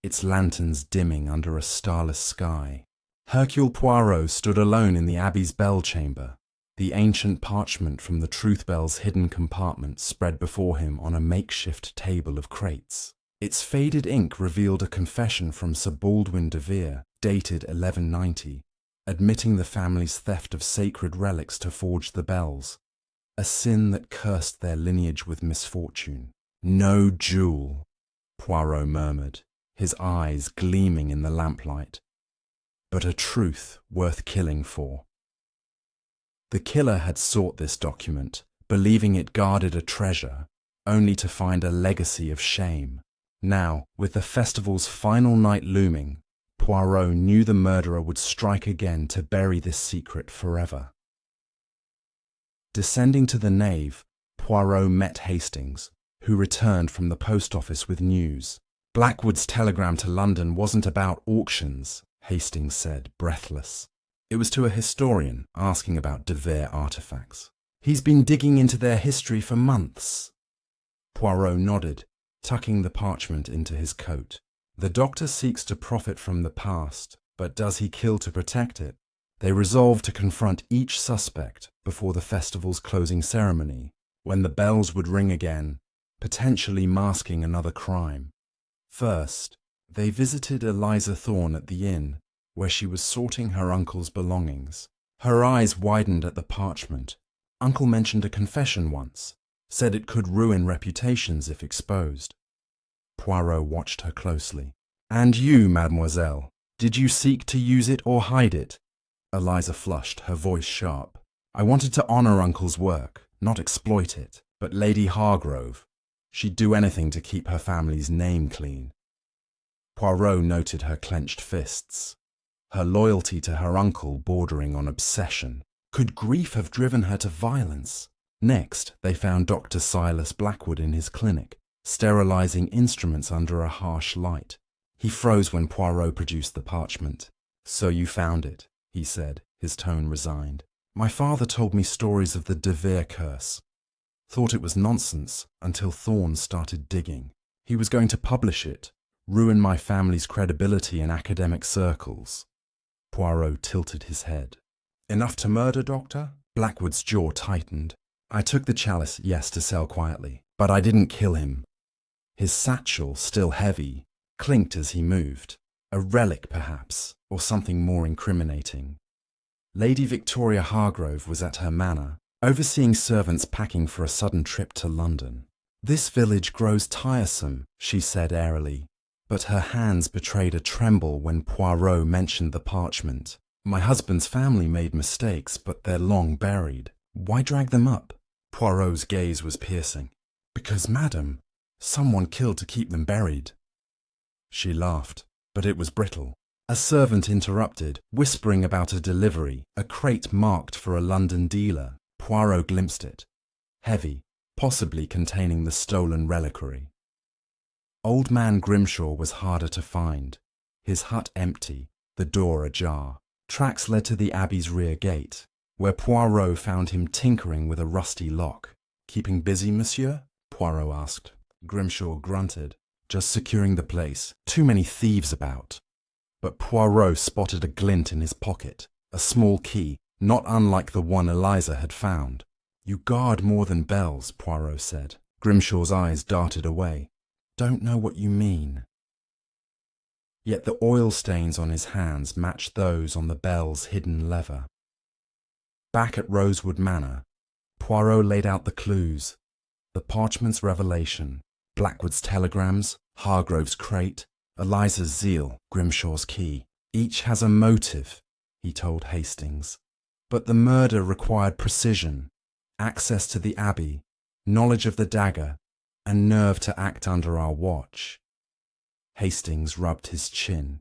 its lanterns dimming under a starless sky. Hercule Poirot stood alone in the Abbey's bell chamber, the ancient parchment from the truth bell's hidden compartment spread before him on a makeshift table of crates. Its faded ink revealed a confession from Sir Baldwin de Vere, dated 1190, admitting the family's theft of sacred relics to forge the bells, a sin that cursed their lineage with misfortune. "No jewel," Poirot murmured, his eyes gleaming in the lamplight, "but a truth worth killing for." The killer had sought this document, believing it guarded a treasure, only to find a legacy of shame. Now, with the festival's final night looming, Poirot knew the murderer would strike again to bury this secret forever. Descending to the nave, Poirot met Hastings, who returned from the post office with news. Blackwood's telegram to London wasn't about auctions, Hastings said, breathless. It was to a historian asking about De Vere artifacts. He's been digging into their history for months. Poirot nodded, tucking the parchment into his coat. The doctor seeks to profit from the past, but does he kill to protect it? They resolved to confront each suspect before the festival's closing ceremony, when the bells would ring again, potentially masking another crime. First, they visited Eliza Thorne at the inn, where she was sorting her uncle's belongings. Her eyes widened at the parchment. Uncle mentioned a confession once, said it could ruin reputations if exposed. Poirot watched her closely. "And you, mademoiselle, did you seek to use it or hide it?" Eliza flushed, her voice sharp. "I wanted to honour Uncle's work, not exploit it. But Lady Hargrove, she'd do anything to keep her family's name clean." Poirot noted her clenched fists, her loyalty to her uncle bordering on obsession. Could grief have driven her to violence? Next, they found Dr. Silas Blackwood in his clinic, sterilizing instruments under a harsh light. He froze when Poirot produced the parchment. "So you found it," he said, his tone resigned. "My father told me stories of the De Vere curse. Thought it was nonsense until Thorne started digging. He was going to publish it, ruin my family's credibility in academic circles." Poirot tilted his head. "Enough to murder, Doctor?" Blackwood's jaw tightened. "I took the chalice, yes, to sell quietly, but I didn't kill him." His satchel, still heavy, clinked as he moved. A relic, perhaps, or something more incriminating. Lady Victoria Hargrove was at her manor, overseeing servants packing for a sudden trip to London. "This village grows tiresome," she said airily, but her hands betrayed a tremble when Poirot mentioned the parchment. "My husband's family made mistakes, but they're long buried. Why drag them up?" Poirot's gaze was piercing. "Because, madam, someone killed to keep them buried." She laughed, but it was brittle. A servant interrupted, whispering about a delivery, a crate marked for a London dealer. Poirot glimpsed it. Heavy, possibly containing the stolen reliquary. Old man Grimshaw was harder to find. His hut empty, the door ajar. Tracks led to the Abbey's rear gate, where Poirot found him tinkering with a rusty lock. "Keeping busy, monsieur?" Poirot asked. Grimshaw grunted. "Just securing the place. Too many thieves about." But Poirot spotted a glint in his pocket, a small key, not unlike the one Eliza had found. "You guard more than bells," Poirot said. Grimshaw's eyes darted away. "Don't know what you mean." Yet the oil stains on his hands matched those on the bell's hidden lever. Back at Rosewood Manor, Poirot laid out the clues. The parchment's revelation, Blackwood's telegrams, Hargrove's crate, Eliza's zeal, Grimshaw's key. Each has a motive, he told Hastings. But the murder required precision, access to the Abbey, knowledge of the dagger, and nerve to act under our watch. Hastings rubbed his chin.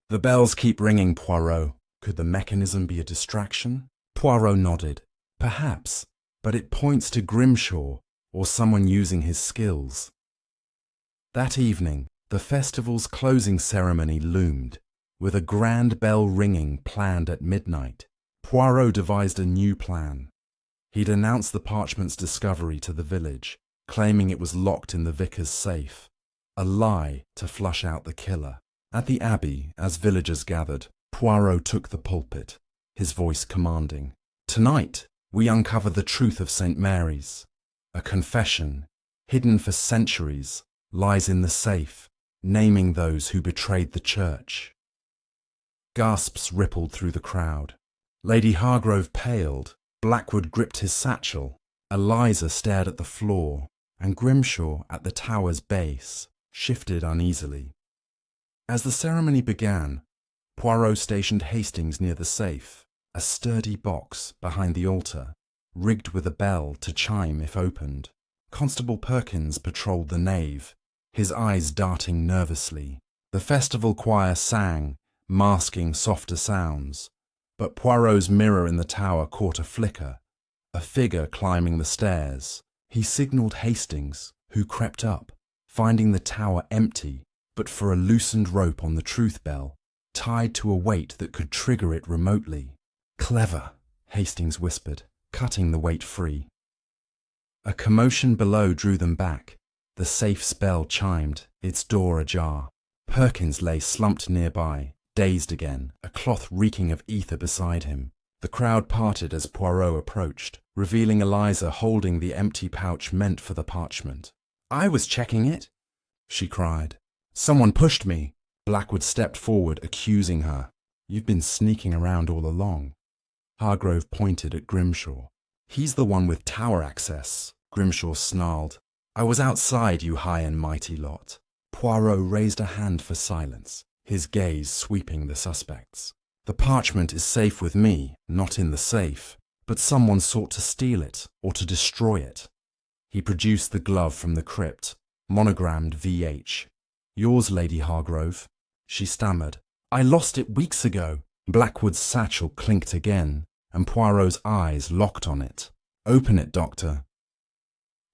"The bells keep ringing, Poirot. Could the mechanism be a distraction?" Poirot nodded. "Perhaps, but it points to Grimshaw or someone using his skills." That evening, the festival's closing ceremony loomed, with a grand bell ringing planned at midnight. Poirot devised a new plan. He'd announced the parchment's discovery to the village, claiming it was locked in the vicar's safe. A lie to flush out the killer. At the Abbey, as villagers gathered, Poirot took the pulpit, his voice commanding. "Tonight, we uncover the truth of St. Mary's. A confession, hidden for centuries, lies in the safe, naming those who betrayed the church." Gasps rippled through the crowd. Lady Hargrove paled, Blackwood gripped his satchel, Eliza stared at the floor, and Grimshaw, at the tower's base, shifted uneasily. As the ceremony began, Poirot stationed Hastings near the safe, a sturdy box behind the altar, rigged with a bell to chime if opened. Constable Perkins patrolled the nave, his eyes darting nervously. The festival choir sang, masking softer sounds, but Poirot's mirror in the tower caught a flicker, a figure climbing the stairs. He signalled Hastings, who crept up, finding the tower empty but for a loosened rope on the truth bell, tied to a weight that could trigger it remotely. "Clever," Hastings whispered, cutting the weight free. A commotion below drew them back. The safe's bell chimed, its door ajar. Perkins lay slumped nearby, dazed again, a cloth reeking of ether beside him. The crowd parted as Poirot approached, revealing Eliza holding the empty pouch meant for the parchment. "I was checking it," she cried. "Someone pushed me." Blackwood stepped forward, accusing her. "You've been sneaking around all along." Hargrove pointed at Grimshaw. "He's the one with tower access," Grimshaw snarled. "I was outside, you high and mighty lot." Poirot raised a hand for silence, his gaze sweeping the suspects. "The parchment is safe with me, not in the safe, but someone sought to steal it or to destroy it." He produced the glove from the crypt, monogrammed VH. "Yours, Lady Hargrove." She stammered. "I lost it weeks ago." Blackwood's satchel clinked again, and Poirot's eyes locked on it. "Open it, Doctor."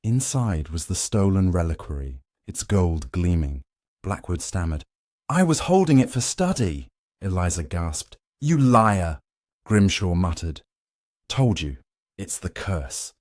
Inside was the stolen reliquary, its gold gleaming. Blackwood stammered. "I was holding it for study." Eliza gasped. "You liar," Grimshaw muttered. "Told you, it's the curse."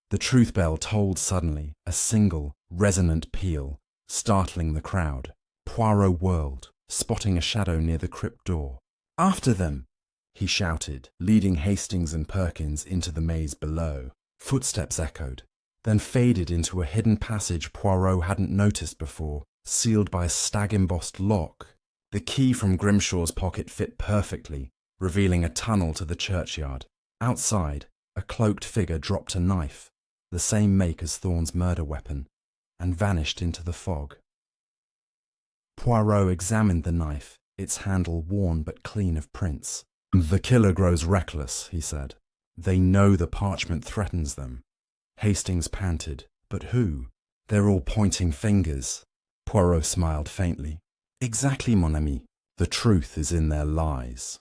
The truth bell tolled suddenly, a single, resonant peal, startling the crowd. Poirot whirled, spotting a shadow near the crypt door. "After them!" he shouted, leading Hastings and Perkins into the maze below. Footsteps echoed, then faded into a hidden passage Poirot hadn't noticed before, sealed by a stag-embossed lock. The key from Grimshaw's pocket fit perfectly, revealing a tunnel to the churchyard. Outside, a cloaked figure dropped a knife, the same make as Thorne's murder weapon, and vanished into the fog. Poirot examined the knife, its handle worn but clean of prints. "The killer grows reckless," he said. "They know the parchment threatens them." Hastings panted. "But who? They're all pointing fingers." Poirot smiled faintly. "Exactly, mon ami. The truth is in their lies."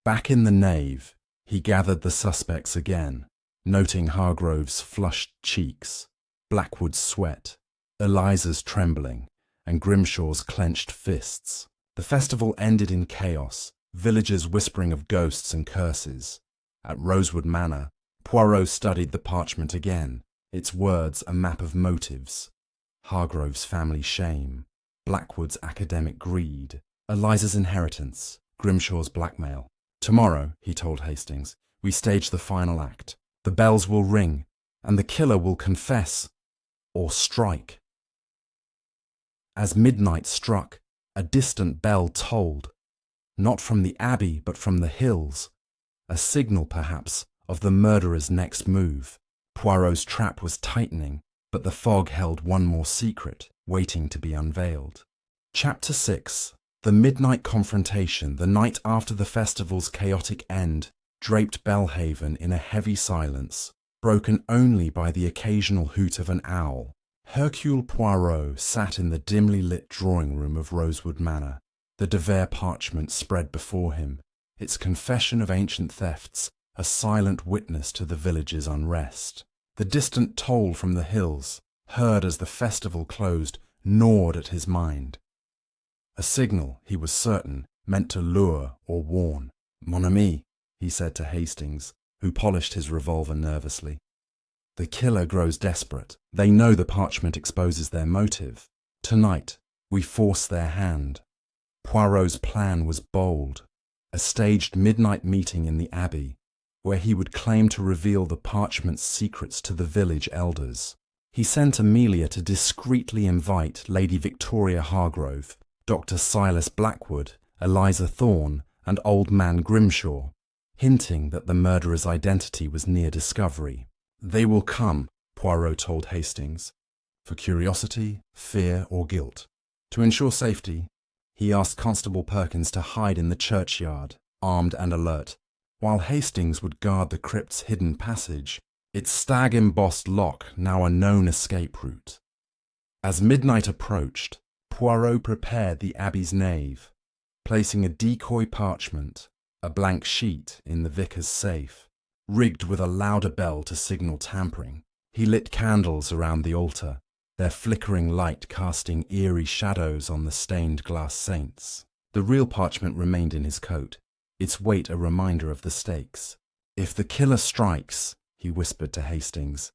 Back in the nave, he gathered the suspects again, noting Hargrove's flushed cheeks, Blackwood's sweat, Eliza's trembling, and Grimshaw's clenched fists. The festival ended in chaos, villagers whispering of ghosts and curses. At Rosewood Manor, Poirot studied the parchment again, its words a map of motives. Hargrove's family shame, Blackwood's academic greed, Eliza's inheritance, Grimshaw's blackmail. "Tomorrow," he told Hastings, "we stage the final act. The bells will ring, and the killer will confess or strike." As midnight struck, a distant bell tolled, not from the abbey but from the hills, a signal perhaps of the murderer's next move. Poirot's trap was tightening, but the fog held one more secret, waiting to be unveiled. Chapter 6. The midnight confrontation, the night after the festival's chaotic end, draped Belhaven in a heavy silence, broken only by the occasional hoot of an owl. Hercule Poirot sat in the dimly lit drawing-room of Rosewood Manor, the De Vere parchment spread before him, its confession of ancient thefts, a silent witness to the village's unrest. The distant toll from the hills, heard as the festival closed, gnawed at his mind. A signal, he was certain, meant to lure or warn. "Mon ami," he said to Hastings, who polished his revolver nervously. "The killer grows desperate. They know the parchment exposes their motive. Tonight, we force their hand." Poirot's plan was bold. A staged midnight meeting in the Abbey, where he would claim to reveal the parchment's secrets to the village elders. He sent Amelia to discreetly invite Lady Victoria Hargrove, Dr. Silas Blackwood, Eliza Thorne, and Old Man Grimshaw, hinting that the murderer's identity was near discovery. "They will come," Poirot told Hastings, "for curiosity, fear, or guilt. To ensure safety, he asked Constable Perkins to hide in the churchyard, armed and alert, while Hastings would guard the crypt's hidden passage, its stag-embossed lock now a known escape route. As midnight approached, Poirot prepared the Abbey's nave, placing a decoy parchment, a blank sheet, in the vicar's safe, rigged with a louder bell to signal tampering. He lit candles around the altar, their flickering light casting eerie shadows on the stained glass saints. The real parchment remained in his coat, its weight a reminder of the stakes. "If the killer strikes," he whispered to Hastings,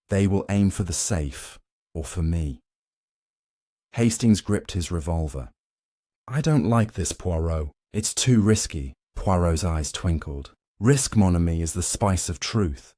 "they will aim for the safe or for me." Hastings gripped his revolver. "I don't like this, Poirot. It's too risky." Poirot's eyes twinkled. "Risk, mon ami, is the spice of truth."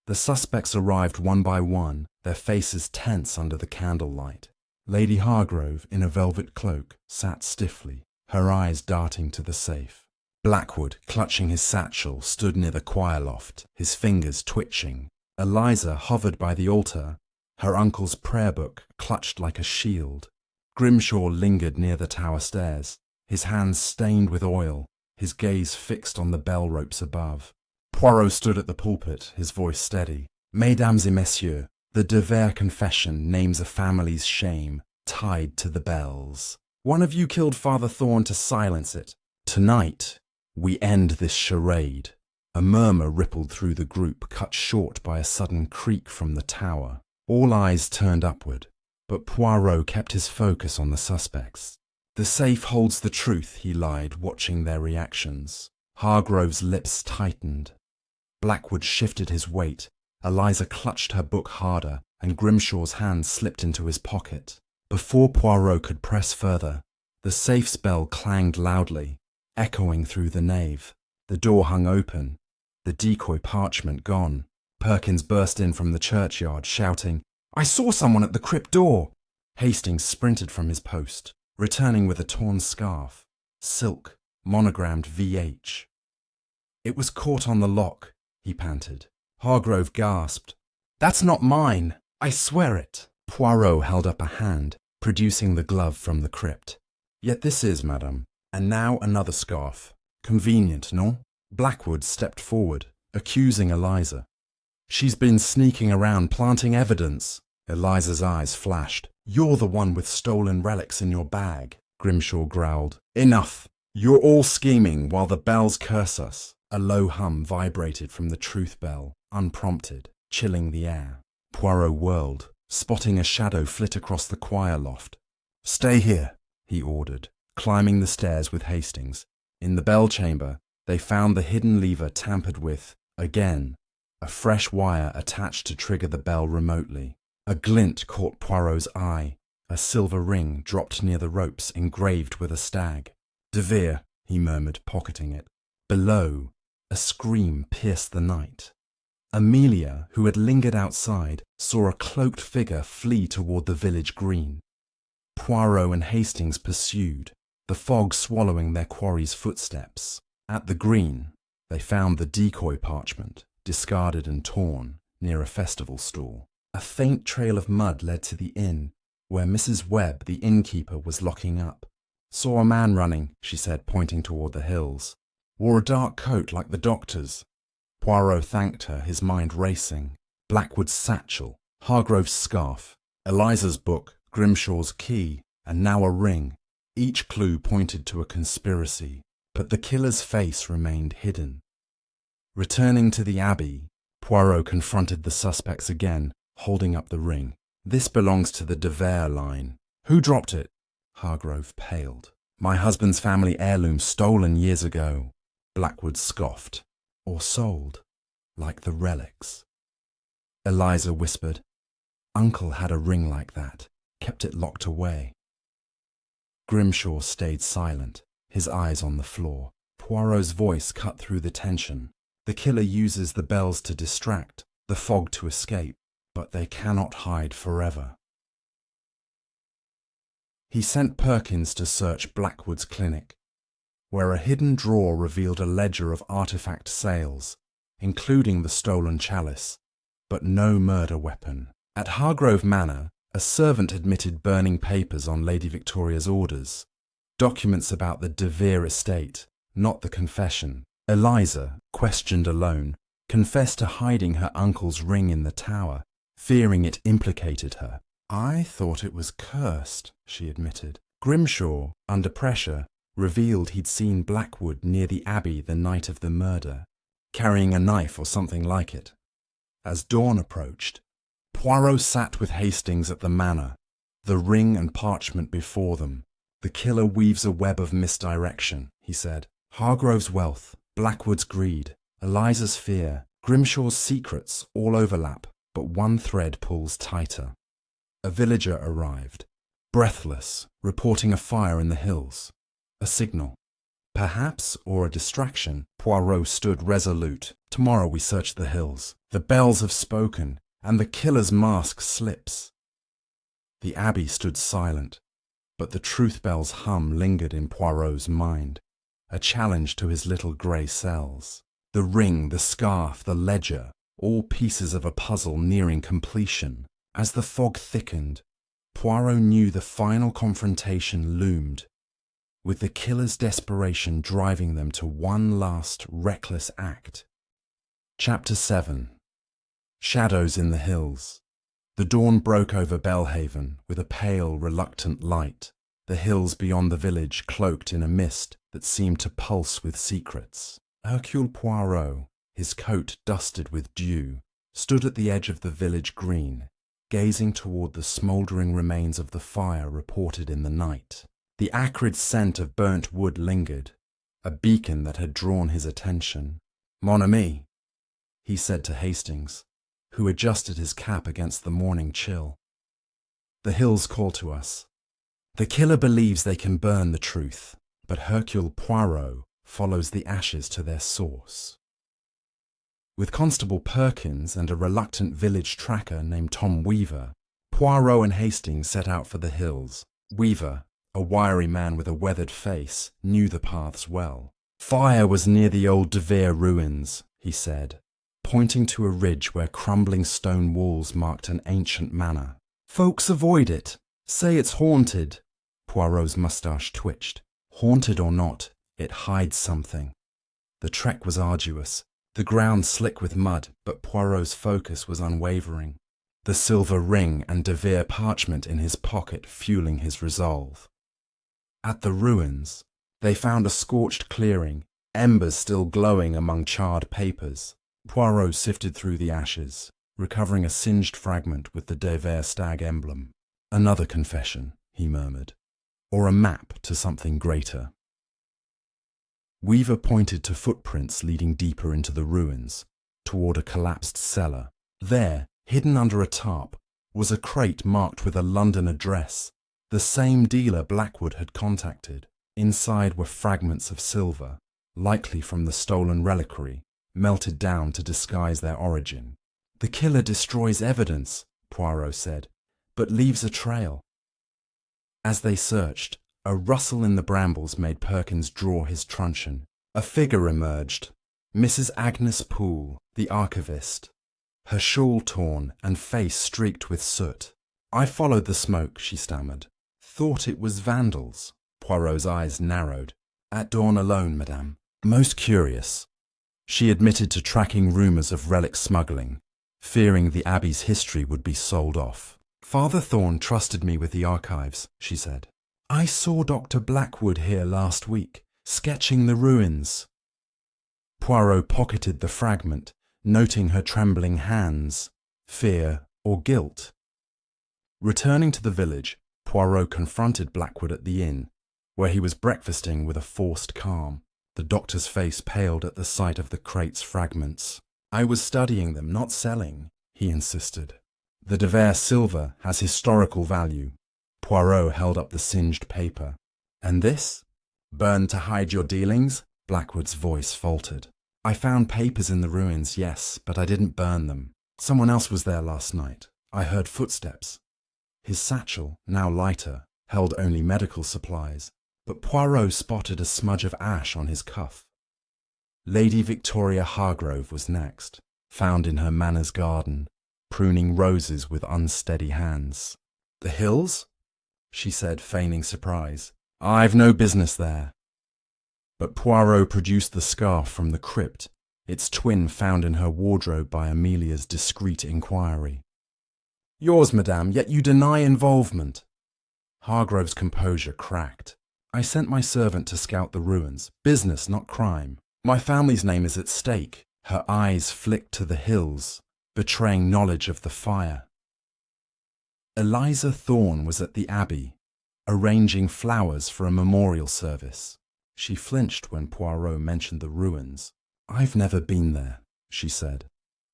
The suspects arrived one by one, their faces tense under the candlelight. Lady Hargrove, in a velvet cloak, sat stiffly, her eyes darting to the safe. Blackwood, clutching his satchel, stood near the choir loft, his fingers twitching. Eliza hovered by the altar, her uncle's prayer book clutched like a shield. Grimshaw lingered near the tower stairs, his hands stained with oil, his gaze fixed on the bell ropes above. Poirot stood at the pulpit, his voice steady. "Mesdames et messieurs, the De Vere confession names a family's shame tied to the bells. One of you killed Father Thorne to silence it. Tonight, we end this charade." A murmur rippled through the group, cut short by a sudden creak from the tower. All eyes turned upward, but Poirot kept his focus on the suspects. "The safe holds the truth," he lied, watching their reactions. Hargrove's lips tightened. Blackwood shifted his weight. Eliza clutched her book harder, and Grimshaw's hand slipped into his pocket. Before Poirot could press further, the safe's bell clanged loudly, echoing through the nave. The door hung open, the decoy parchment gone. Perkins burst in from the churchyard, shouting, "I saw someone at the crypt door!" Hastings sprinted from his post, returning with a torn scarf, silk, monogrammed VH. "It was caught on the lock," he panted. Hargrove gasped. "That's not mine! I swear it!" Poirot held up a hand, producing the glove from the crypt. "Yet this is, madame. And now another scarf. Convenient, no?" Blackwood stepped forward, accusing Eliza. "She's been sneaking around, planting evidence." Eliza's eyes flashed. "You're the one with stolen relics in your bag," Grimshaw growled. "Enough! You're all scheming while the bells curse us." A low hum vibrated from the truth bell, unprompted, chilling the air. Poirot whirled, spotting a shadow flit across the choir loft. "Stay here," he ordered, climbing the stairs with Hastings. In the bell chamber, they found the hidden lever tampered with, again, a fresh wire attached to trigger the bell remotely. A glint caught Poirot's eye, a silver ring dropped near the ropes engraved with a stag. "De Vere," he murmured, pocketing it. Below, a scream pierced the night. Amelia, who had lingered outside, saw a cloaked figure flee toward the village green. Poirot and Hastings pursued, the fog swallowing their quarry's footsteps. At the green, they found the decoy parchment, discarded and torn, near a festival stall. A faint trail of mud led to the inn, where Mrs. Webb, the innkeeper, was locking up. "Saw a man running," she said, pointing toward the hills. "Wore a dark coat like the doctor's." Poirot thanked her, his mind racing. Blackwood's satchel, Hargrove's scarf, Eliza's book, Grimshaw's key, and now a ring. Each clue pointed to a conspiracy, but the killer's face remained hidden. Returning to the Abbey, Poirot confronted the suspects again, holding up the ring. "This belongs to the De Vere line." "Who dropped it?" Hargrove paled. "My husband's family heirloom, stolen years ago." Blackwood scoffed. "Or sold, like the relics." Eliza whispered, "Uncle had a ring like that, kept it locked away." Grimshaw stayed silent, his eyes on the floor. Poirot's voice cut through the tension. "The killer uses the bells to distract, the fog to escape, but they cannot hide forever." He sent Perkins to search Blackwood's clinic, where a hidden drawer revealed a ledger of artifact sales, including the stolen chalice, but no murder weapon. At Hargrove Manor, a servant admitted burning papers on Lady Victoria's orders, documents about the De Vere estate, not the confession. Eliza, questioned alone, confessed to hiding her uncle's ring in the tower, fearing it implicated her. "I thought it was cursed," she admitted. Grimshaw, under pressure, revealed he'd seen Blackwood near the Abbey the night of the murder, carrying a knife or something like it. As dawn approached, Poirot sat with Hastings at the manor, the ring and parchment before them. The killer weaves a web of misdirection, he said. Hargrove's wealth, Blackwood's greed, Eliza's fear, Grimshaw's secrets all overlap, but one thread pulls tighter. A villager arrived, breathless, reporting a fire in the hills. A signal. Perhaps, or a distraction. Poirot stood resolute. Tomorrow we search the hills. The bells have spoken, and the killer's mask slips. The abbey stood silent, but the truth bell's hum lingered in Poirot's mind, a challenge to his little grey cells. The ring, the scarf, the ledger, all pieces of a puzzle nearing completion. As the fog thickened, Poirot knew the final confrontation loomed, with the killer's desperation driving them to one last reckless act. Chapter 7. Shadows in the Hills. The dawn broke over Belhaven with a pale, reluctant light, the hills beyond the village cloaked in a mist that seemed to pulse with secrets. Hercule Poirot, his coat dusted with dew, stood at the edge of the village green, gazing toward the smouldering remains of the fire reported in the night. The acrid scent of burnt wood lingered, a beacon that had drawn his attention. "Mon ami," he said to Hastings, who adjusted his cap against the morning chill. "The hills call to us. The killer believes they can burn the truth, but Hercule Poirot follows the ashes to their source." With Constable Perkins and a reluctant village tracker named Tom Weaver, Poirot and Hastings set out for the hills. Weaver, a wiry man with a weathered face, knew the paths well. "Fire was near the old De Vere ruins," he said, pointing to a ridge where crumbling stone walls marked an ancient manor. "Folks avoid it, say it's haunted." Poirot's moustache twitched. Haunted or not, it hides something. The trek was arduous, the ground slick with mud, but Poirot's focus was unwavering, the silver ring and De Vere parchment in his pocket fueling his resolve. At the ruins, they found a scorched clearing, embers still glowing among charred papers. Poirot sifted through the ashes, recovering a singed fragment with the De Vere stag emblem. "Another confession," he murmured, "or a map to something greater." Weaver pointed to footprints leading deeper into the ruins, toward a collapsed cellar. There, hidden under a tarp, was a crate marked with a London address, the same dealer Blackwood had contacted. Inside were fragments of silver, likely from the stolen reliquary, melted down to disguise their origin. "The killer destroys evidence," Poirot said, "but leaves a trail." As they searched, a rustle in the brambles made Perkins draw his truncheon. A figure emerged, Mrs. Agnes Poole, the archivist, her shawl torn and face streaked with soot. "I followed the smoke," she stammered. "Thought it was vandals." Poirot's eyes narrowed. "At dawn alone, madame. Most curious." She admitted to tracking rumours of relic smuggling, fearing the Abbey's history would be sold off. "Father Thorne trusted me with the archives," she said. "I saw Dr. Blackwood here last week, sketching the ruins." Poirot pocketed the fragment, noting her trembling hands. Fear or guilt? Returning to the village, Poirot confronted Blackwood at the inn, where he was breakfasting with a forced calm. The doctor's face paled at the sight of the crate's fragments. "I was studying them, not selling," he insisted. "The De Vere silver has historical value." Poirot held up the singed paper. "And this? Burned to hide your dealings?" Blackwood's voice faltered. "I found papers in the ruins, yes, but I didn't burn them. Someone else was there last night. I heard footsteps." His satchel, now lighter, held only medical supplies, but Poirot spotted a smudge of ash on his cuff. Lady Victoria Hargrove was next, found in her manor's garden, pruning roses with unsteady hands. "The hills?" she said, feigning surprise. "I've no business there." But Poirot produced the scarf from the crypt, its twin found in her wardrobe by Amelia's discreet inquiry. "Yours, madame, yet you deny involvement." Hargrove's composure cracked. "I sent my servant to scout the ruins. Business, not crime. My family's name is at stake." Her eyes flicked to the hills, betraying knowledge of the fire. Eliza Thorne was at the Abbey, arranging flowers for a memorial service. She flinched when Poirot mentioned the ruins. "I've never been there," she said,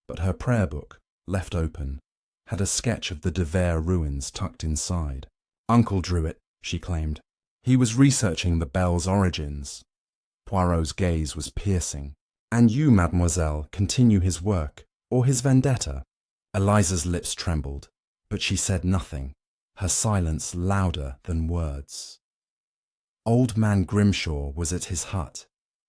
but her prayer book, left open, had a sketch of the De Vere ruins tucked inside. "Uncle drew it," she claimed. "He was researching the bell's origins." Poirot's gaze was piercing. "And you, mademoiselle, continue his work, or his vendetta?" Eliza's lips trembled, but she said nothing, her silence louder than words. Old man Grimshaw was at his hut,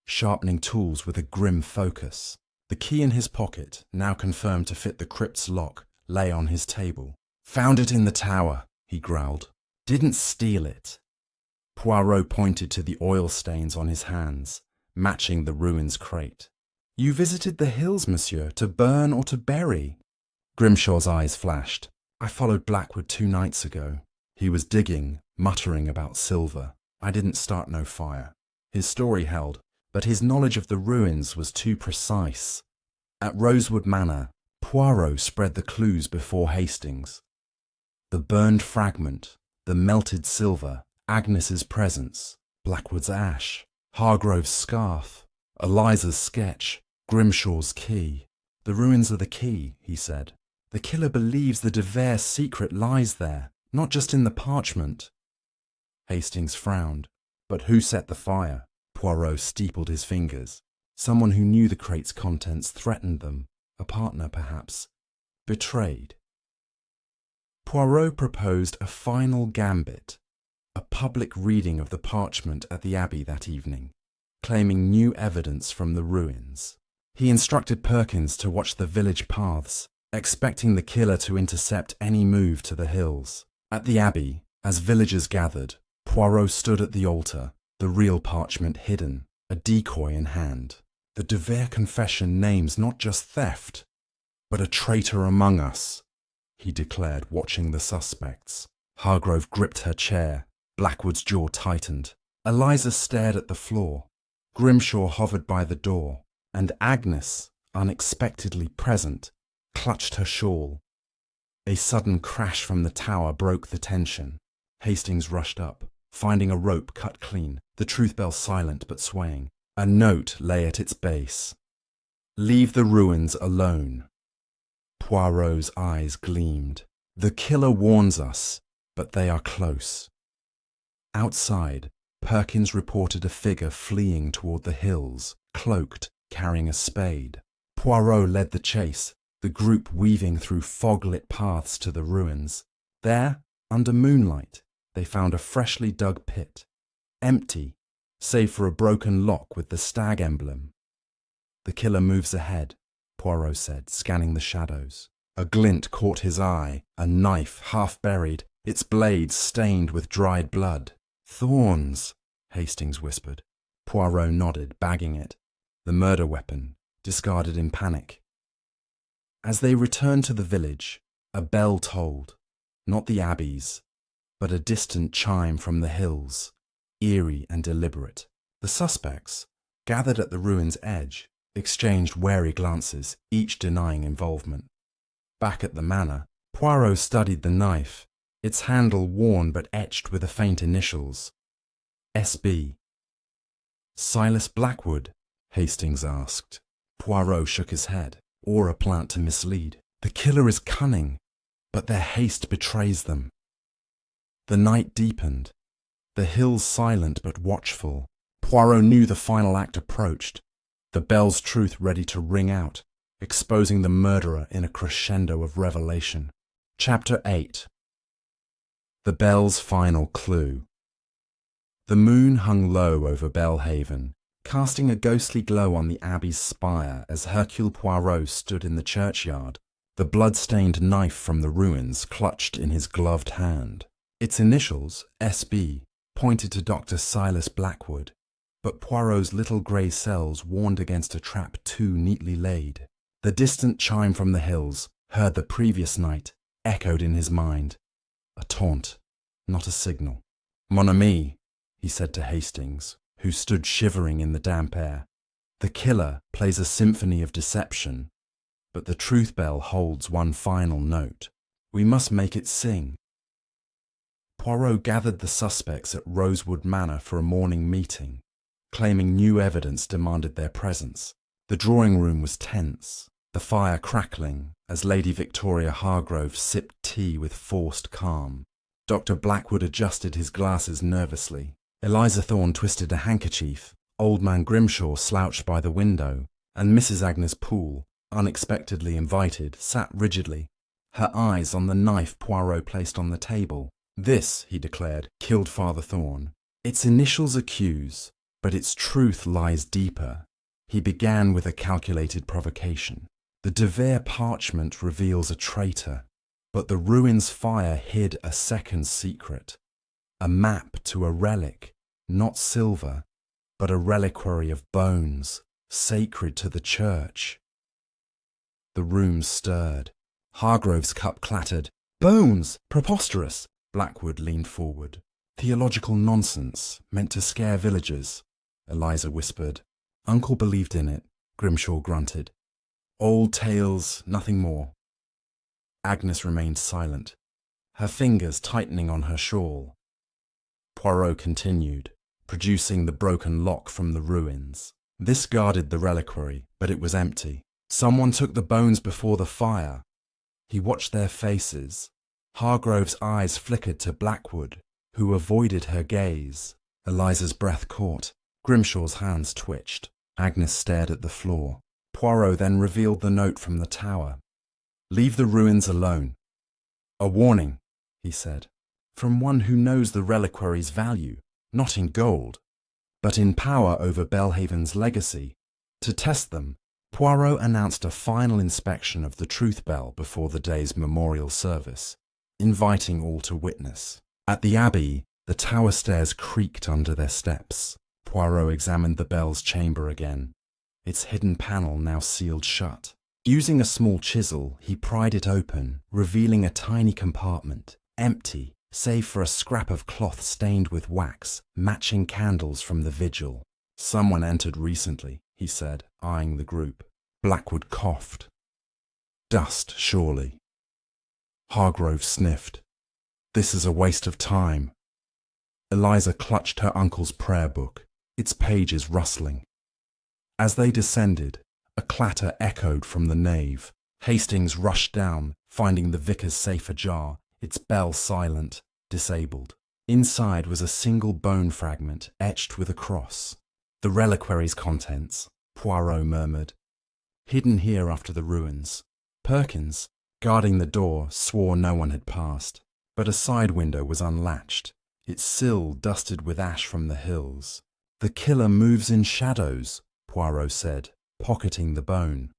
sharpening tools with a grim focus. The key in his pocket, now confirmed to fit the crypt's lock, lay on his table. "Found it in the tower," he growled. "Didn't steal it." Poirot pointed to the oil stains on his hands, matching the ruins crate. "You visited the hills, monsieur, to burn or to bury?" Grimshaw's eyes flashed. "I followed Blackwood 2 nights ago. He was digging, muttering about silver. I didn't start no fire." His story held, but his knowledge of the ruins was too precise. At Rosewood Manor, Poirot spread the clues before Hastings. The burned fragment, the melted silver, Agnes's presence, Blackwood's ash, Hargrove's scarf, Eliza's sketch, Grimshaw's key. "The ruins are the key," he said. "The killer believes the De Vere secret lies there, not just in the parchment." Hastings frowned. "But who set the fire?" Poirot steepled his fingers. "Someone who knew the crate's contents threatened them. A partner, perhaps. Betrayed." Poirot proposed a final gambit, a public reading of the parchment at the Abbey that evening, claiming new evidence from the ruins. He instructed Perkins to watch the village paths, expecting the killer to intercept any move to the hills. At the Abbey, as villagers gathered, Poirot stood at the altar, the real parchment hidden, a decoy in hand. "The De Vere confession names not just theft, but a traitor among us," he declared, watching the suspects. Hargrove gripped her chair. Blackwood's jaw tightened. Eliza stared at the floor. Grimshaw hovered by the door, and Agnes, unexpectedly present, clutched her shawl. A sudden crash from the tower broke the tension. Hastings rushed up, finding a rope cut clean, the truth bell silent but swaying. A note lay at its base. "Leave the ruins alone." Poirot's eyes gleamed. "The killer warns us, but they are close." Outside, Perkins reported a figure fleeing toward the hills, cloaked, carrying a spade. Poirot led the chase, the group weaving through fog-lit paths to the ruins. There, under moonlight, they found a freshly dug pit, empty, save for a broken lock with the stag emblem. "The killer moves ahead," Poirot said, scanning the shadows. A glint caught his eye, a knife half buried, its blade stained with dried blood. "Thorns," Hastings whispered. Poirot nodded, bagging it. The murder weapon, discarded in panic. As they returned to the village, a bell tolled, not the Abbey's, but a distant chime from the hills, eerie and deliberate. The suspects, gathered at the ruin's edge, exchanged wary glances, each denying involvement. Back at the manor, Poirot studied the knife, its handle worn but etched with the faint initials. S.B. "Silas Blackwood?" Hastings asked. Poirot shook his head. "Or a plant to mislead. The killer is cunning, but their haste betrays them." The night deepened, the hills silent but watchful. Poirot knew the final act approached, the bell's truth ready to ring out, exposing the murderer in a crescendo of revelation. Chapter 8. The bell's final clue. The moon hung low over Belhaven, casting a ghostly glow on the Abbey's spire as Hercule Poirot stood in the churchyard, the blood-stained knife from the ruins clutched in his gloved hand. Its initials, S.B., pointed to Dr. Silas Blackwood, but Poirot's little grey cells warned against a trap too neatly laid. The distant chime from the hills, heard the previous night, echoed in his mind. A taunt, not a signal. "Mon ami," he said to Hastings, who stood shivering in the damp air. "The killer plays a symphony of deception, but the truth bell holds one final note. We must make it sing." Poirot gathered the suspects at Rosewood Manor for a morning meeting, claiming new evidence demanded their presence. The drawing room was tense, the fire crackling as Lady Victoria Hargrove sipped tea with forced calm. Dr. Blackwood adjusted his glasses nervously. Eliza Thorne twisted a handkerchief. Old man Grimshaw slouched by the window, and Mrs. Agnes Poole, unexpectedly invited, sat rigidly, her eyes on the knife Poirot placed on the table. "This," he declared, "killed Father Thorne. Its initials accuse, but its truth lies deeper." He began with a calculated provocation. "The De Vere parchment reveals a traitor, but the ruins' fire hid a second secret, a map to a relic, not silver, but a reliquary of bones, sacred to the church." The room stirred. Hargrove's cup clattered. "Bones! Preposterous!" Blackwood leaned forward. "Theological nonsense, meant to scare villagers," Eliza whispered. "Uncle believed in it," Grimshaw grunted. "Old tales, nothing more." Agnes remained silent, her fingers tightening on her shawl. Poirot continued, producing the broken lock from the ruins. "This guarded the reliquary, but it was empty. Someone took the bones before the fire." He watched their faces. Hargrove's eyes flickered to Blackwood, who avoided her gaze. Eliza's breath caught. Grimshaw's hands twitched. Agnes stared at the floor. Poirot then revealed the note from the tower. "Leave the ruins alone." "A warning," he said, "from one who knows the reliquary's value, not in gold, but in power over Belhaven's legacy. To test them, Poirot announced a final inspection of the Truth Bell before the day's memorial service, inviting all to witness. At the Abbey, the tower stairs creaked under their steps. Poirot examined the bell's chamber again, its hidden panel now sealed shut. Using a small chisel, he pried it open, revealing a tiny compartment, empty, save for a scrap of cloth stained with wax, matching candles from the vigil. "Someone entered recently," he said, eyeing the group. Blackwood coughed. "Dust, surely." Hargrove sniffed. "This is a waste of time." Eliza clutched her uncle's prayer book, its pages rustling. As they descended, a clatter echoed from the nave. Hastings rushed down, finding the vicar's safe ajar, its bell silent, disabled. Inside was a single bone fragment etched with a cross. "The reliquary's contents," Poirot murmured. "Hidden here after the ruins." Perkins, guarding the door, swore no one had passed, but a side window was unlatched, its sill dusted with ash from the hills. "The killer moves in shadows," Poirot said, pocketing the bone.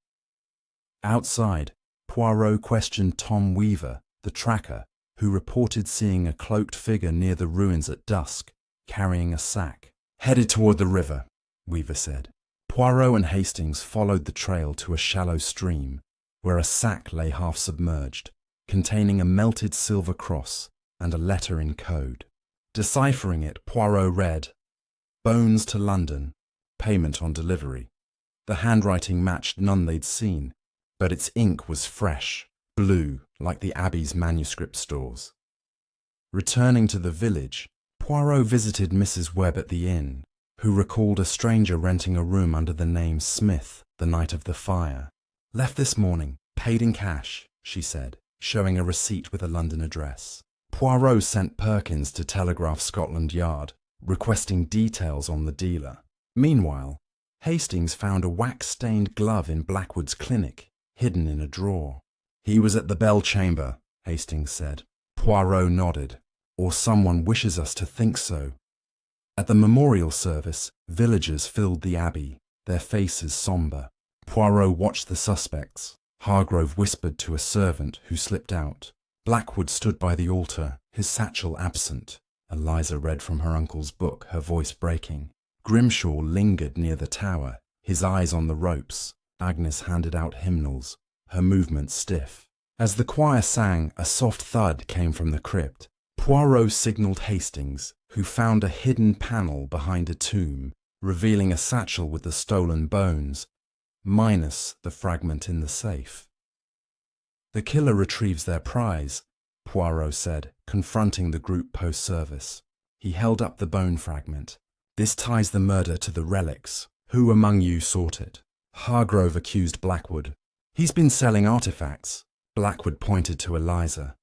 Outside, Poirot questioned Tom Weaver, the tracker, who reported seeing a cloaked figure near the ruins at dusk, carrying a sack. "Headed toward the river," Weaver said. Poirot and Hastings followed the trail to a shallow stream, where a sack lay half submerged, containing a melted silver cross and a letter in code. Deciphering it, Poirot read, "Bones to London, payment on delivery." The handwriting matched none they'd seen, but its ink was fresh, blue, like the Abbey's manuscript stores. Returning to the village, Poirot visited Mrs. Webb at the inn, who recalled a stranger renting a room under the name Smith the night of the fire. "Left this morning, paid in cash," she said, showing a receipt with a London address. Poirot sent Perkins to telegraph Scotland Yard, requesting details on the dealer. Meanwhile, Hastings found a wax-stained glove in Blackwood's clinic, hidden in a drawer. "He was at the bell chamber," Hastings said. Poirot nodded. "Or someone wishes us to think so." At the memorial service, villagers filled the Abbey, their faces sombre. Poirot watched the suspects. Hargrove whispered to a servant who slipped out. Blackwood stood by the altar, his satchel absent. Eliza read from her uncle's book, her voice breaking. Grimshaw lingered near the tower, his eyes on the ropes. Agnes handed out hymnals, her movements stiff. As the choir sang, a soft thud came from the crypt. Poirot signalled Hastings, who found a hidden panel behind a tomb, revealing a satchel with the stolen bones, minus the fragment in the safe. "The killer retrieves their prize," Poirot said, confronting the group post-service. He held up the bone fragment. This ties the murder to the relics. Who among you sought it? Hargrove accused Blackwood. He's been selling artifacts. Blackwood pointed to Eliza.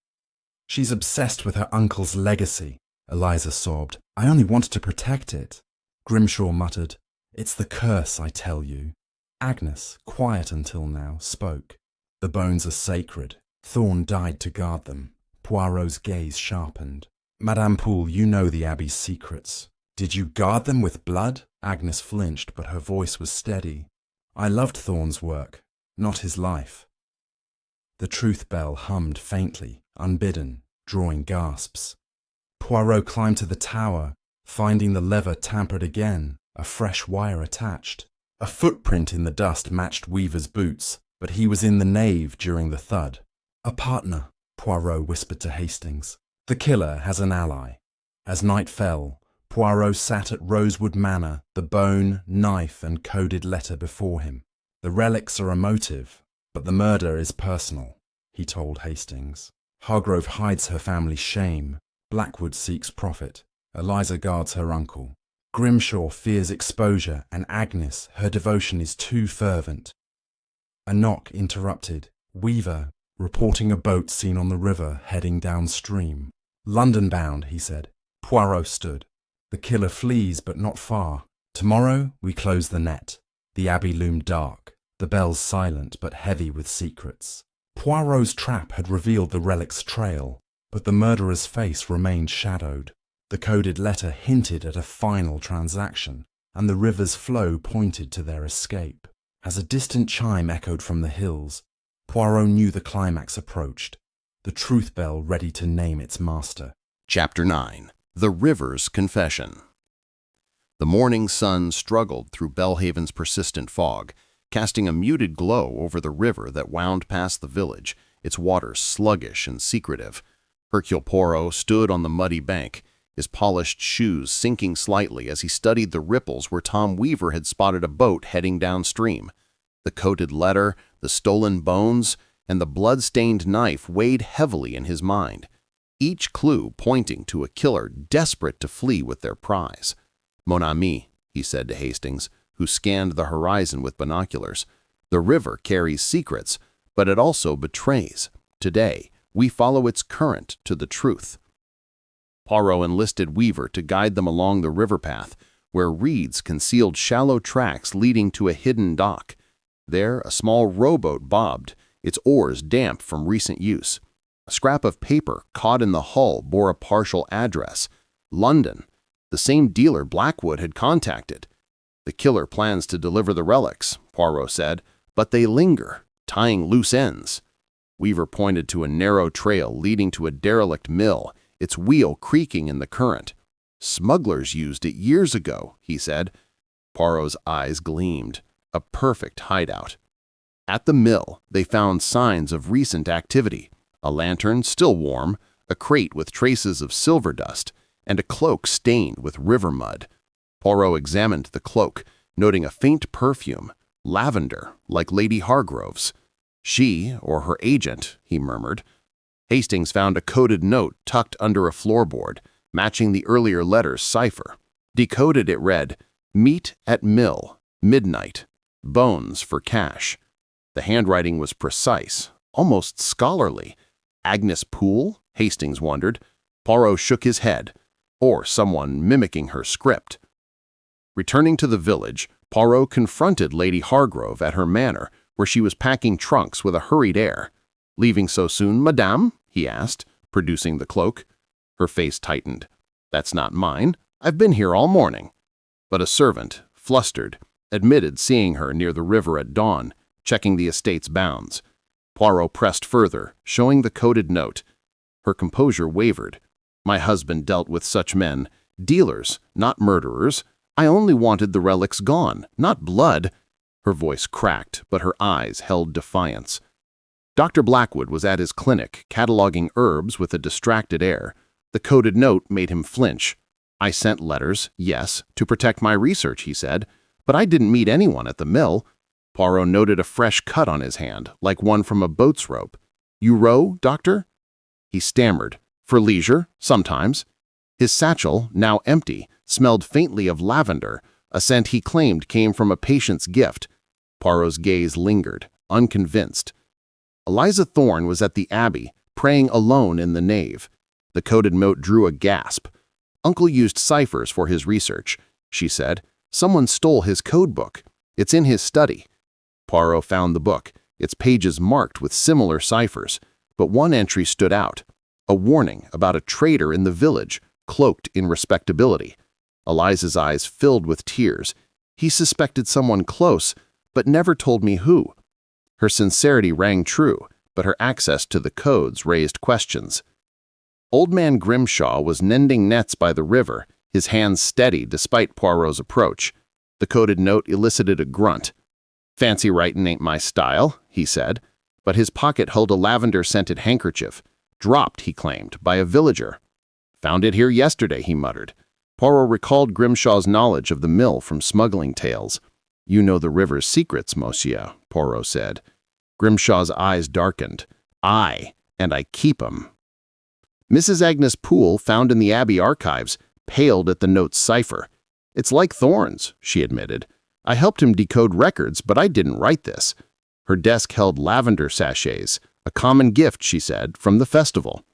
She's obsessed with her uncle's legacy, Eliza sobbed. I only wanted to protect it. Grimshaw muttered, It's the curse, I tell you. Agnes, quiet until now, spoke. The bones are sacred. Thorne died to guard them. Poirot's gaze sharpened. Madame Poole, you know the Abbey's secrets. Did you guard them with blood? Agnes flinched, but her voice was steady. I loved Thorne's work, not his life. The truth bell hummed faintly, unbidden, drawing gasps. Poirot climbed to the tower, finding the lever tampered again, a fresh wire attached. A footprint in the dust matched Weaver's boots, but he was in the nave during the thud. A partner, Poirot whispered to Hastings. The killer has an ally. As night fell, Poirot sat at Rosewood Manor, the bone, knife and coded letter before him. The relics are a motive, but the murder is personal, he told Hastings. Hargrove hides her family's shame. Blackwood seeks profit. Eliza guards her uncle. Grimshaw fears exposure, and Agnes, her devotion is too fervent. A knock interrupted. Weaver, reporting a boat seen on the river heading downstream. London-bound, he said. Poirot stood. The killer flees, but not far. Tomorrow we close the net. The Abbey loomed dark, the bells silent but heavy with secrets. Poirot's trap had revealed the relic's trail, but the murderer's face remained shadowed. The coded letter hinted at a final transaction, and the river's flow pointed to their escape. As a distant chime echoed from the hills, Poirot knew the climax approached, the truth bell ready to name its master. Chapter 9. The River's Confession. The morning sun struggled through Belhaven's persistent fog, casting a muted glow over the river that wound past the village, its waters sluggish and secretive. Hercule Poirot stood on the muddy bank, his polished shoes sinking slightly as he studied the ripples where Tom Weaver had spotted a boat heading downstream. The coded letter, the stolen bones, and the blood-stained knife weighed heavily in his mind, each clue pointing to a killer desperate to flee with their prize. Mon ami, he said to Hastings, who scanned the horizon with binoculars, the river carries secrets, but it also betrays. Today, we follow its current to the truth. Poirot enlisted Weaver to guide them along the river path, where reeds concealed shallow tracks leading to a hidden dock. There, a small rowboat bobbed, its oars damp from recent use. A scrap of paper caught in the hull bore a partial address. London, the same dealer Blackwood had contacted. The killer plans to deliver the relics, Poirot said, but they linger, tying loose ends. Weaver pointed to a narrow trail leading to a derelict mill, its wheel creaking in the current. Smugglers used it years ago, he said. Poirot's eyes gleamed. A perfect hideout. At the mill, they found signs of recent activity. A lantern still warm, a crate with traces of silver dust, and a cloak stained with river mud. Poirot examined the cloak, noting a faint perfume, lavender, like Lady Hargrove's. She, or her agent, he murmured. Hastings found a coded note tucked under a floorboard, matching the earlier letter's cipher. Decoded, it read, "Meet at mill, midnight, bones for cash." The handwriting was precise, almost scholarly. Agnes Poole? Hastings wondered. Poirot shook his head. Or someone mimicking her script. Returning to the village, Poirot confronted Lady Hargrove at her manor, where she was packing trunks with a hurried air. "Leaving so soon, madame?" he asked, producing the cloak. Her face tightened. "That's not mine. I've been here all morning." But a servant, flustered, admitted seeing her near the river at dawn, checking the estate's bounds. Poirot pressed further, showing the coded note. Her composure wavered. "My husband dealt with such men, dealers, not murderers. I only wanted the relics gone, not blood." Her voice cracked, but her eyes held defiance. Dr. Blackwood was at his clinic, cataloging herbs with a distracted air. The coded note made him flinch. "I sent letters, yes, to protect my research," he said, "but I didn't meet anyone at the mill." Poirot noted a fresh cut on his hand, like one from a boat's rope. "You row, doctor?" He stammered. For leisure, sometimes. His satchel, now empty, smelled faintly of lavender, a scent he claimed came from a patient's gift. Poirot's gaze lingered, unconvinced. Eliza Thorne was at the Abbey, praying alone in the nave. The coated mote drew a gasp. Uncle used ciphers for his research, she said. Someone stole his code book. It's in his study. Poirot found the book, its pages marked with similar ciphers, but one entry stood out. A warning about a traitor in the village, cloaked in respectability. Eliza's eyes filled with tears. He suspected someone close, but never told me who. Her sincerity rang true, but her access to the codes raised questions. Old man Grimshaw was mending nets by the river, his hands steady despite Poirot's approach. The coded note elicited a grunt. "Fancy writin' ain't my style," he said, but his pocket held a lavender-scented handkerchief, dropped, he claimed, by a villager. "Found it here yesterday," he muttered. Poirot recalled Grimshaw's knowledge of the mill from smuggling tales. "You know the river's secrets, monsieur," Poirot said. Grimshaw's eyes darkened. "Aye, and I keep 'em." Mrs. Agnes Poole, found in the Abbey archives, paled at the note's cipher. "It's like Thorne's," she admitted. "I helped him decode records, but I didn't write this." Her desk held lavender sachets, a common gift, she said, from the festival.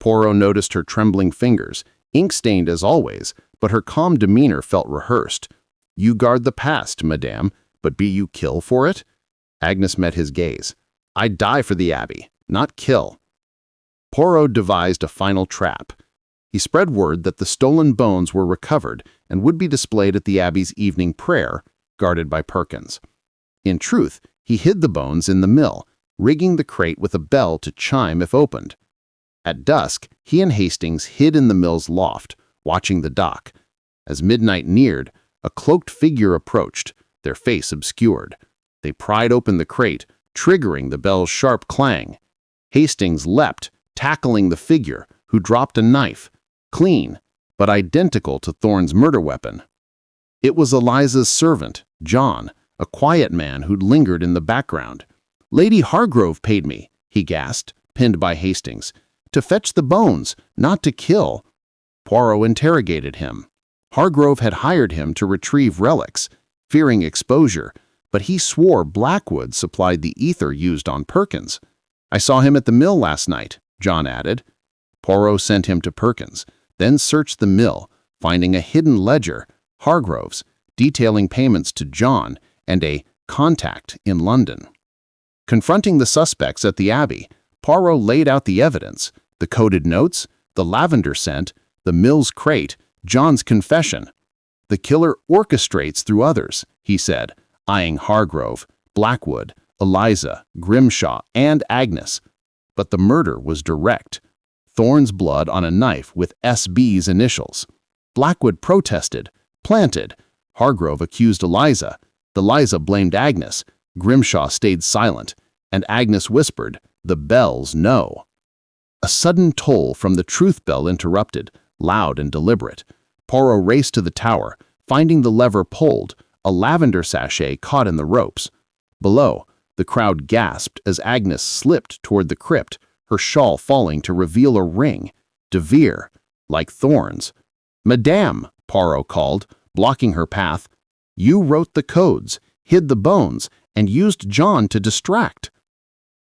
Poirot noticed her trembling fingers, ink-stained as always, but her calm demeanor felt rehearsed. "You guard the past, madame, but be you kill for it?" Agnes met his gaze. "I'd die for the Abbey, not kill." Poirot devised a final trap. He spread word that the stolen bones were recovered and would be displayed at the Abbey's evening prayer, guarded by Perkins. In truth, he hid the bones in the mill, rigging the crate with a bell to chime if opened. At dusk, he and Hastings hid in the mill's loft, watching the dock. As midnight neared, a cloaked figure approached, their face obscured. They pried open the crate, triggering the bell's sharp clang. Hastings leapt, tackling the figure, who dropped a knife, clean, but identical to Thorne's murder weapon. It was Eliza's servant, John, a quiet man who'd lingered in the background. "Lady Hargrove paid me," he gasped, pinned by Hastings, "to fetch the bones, not to kill." Poirot interrogated him. Hargrove had hired him to retrieve relics, fearing exposure, but he swore Blackwood supplied the ether used on Perkins. "I saw him at the mill last night," John added. Poirot sent him to Perkins, then searched the mill, finding a hidden ledger, Hargrove's, detailing payments to John and a contact in London. Confronting the suspects at the Abbey, Poirot laid out the evidence: the coded notes, the lavender scent, the mill's crate, John's confession. "The killer orchestrates through others," he said, eyeing Hargrove, Blackwood, Eliza, Grimshaw, and Agnes. But the murder was direct. Thorne's blood on a knife with S.B.'s initials. Blackwood protested, planted. Hargrove accused Eliza. Eliza blamed Agnes. Grimshaw stayed silent, and Agnes whispered, "The bells know." A sudden toll from the truth bell interrupted, loud and deliberate. Poirot raced to the tower, finding the lever pulled, a lavender sachet caught in the ropes. Below, the crowd gasped as Agnes slipped toward the crypt, her shawl falling to reveal a ring, de Vere, like Thorne's. "Madame," Poirot called, blocking her path, "you wrote the codes, hid the bones, and used John to distract."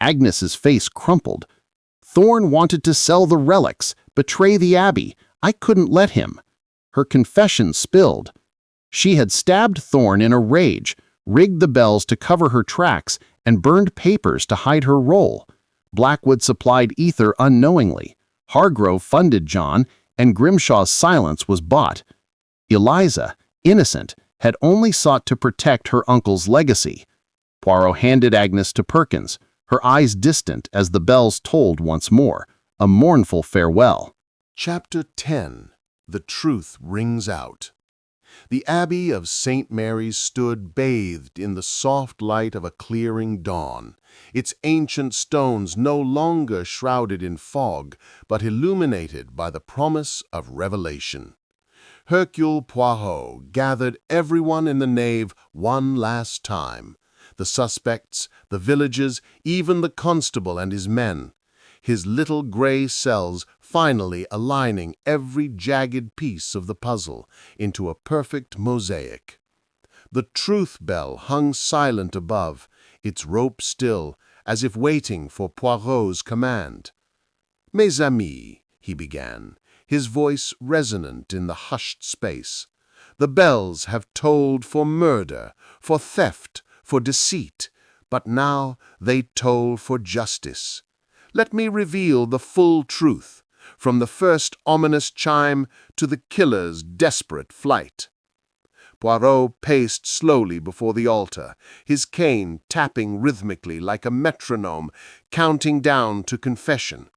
Agnes's face crumpled. "Thorne wanted to sell the relics, betray the Abbey. I couldn't let him." Her confession spilled. She had stabbed Thorne in a rage, rigged the bells to cover her tracks, and burned papers to hide her role. Blackwood supplied ether unknowingly. Hargrove funded John, and Grimshaw's silence was bought. Eliza, innocent, had only sought to protect her uncle's legacy. Poirot handed Agnes to Perkins, her eyes distant as the bells tolled once more, a mournful farewell. Chapter 10. The Truth Rings Out. The Abbey of St. Mary's stood bathed in the soft light of a clearing dawn, its ancient stones no longer shrouded in fog, but illuminated by the promise of revelation. Hercule Poirot gathered everyone in the nave one last time, the suspects, the villagers, even the constable and his men. his little gray cells finally aligning every jagged piece of the puzzle into a perfect mosaic. The truth bell hung silent above, its rope still, as if waiting for Poirot's command. "Mes amis," he began, his voice resonant in the hushed space, "the bells have tolled for murder, for theft, for deceit, but now they toll for justice. Let me reveal the full truth, from the first ominous chime to the killer's desperate flight." Poirot paced slowly before the altar, his cane tapping rhythmically like a metronome, counting down to confession.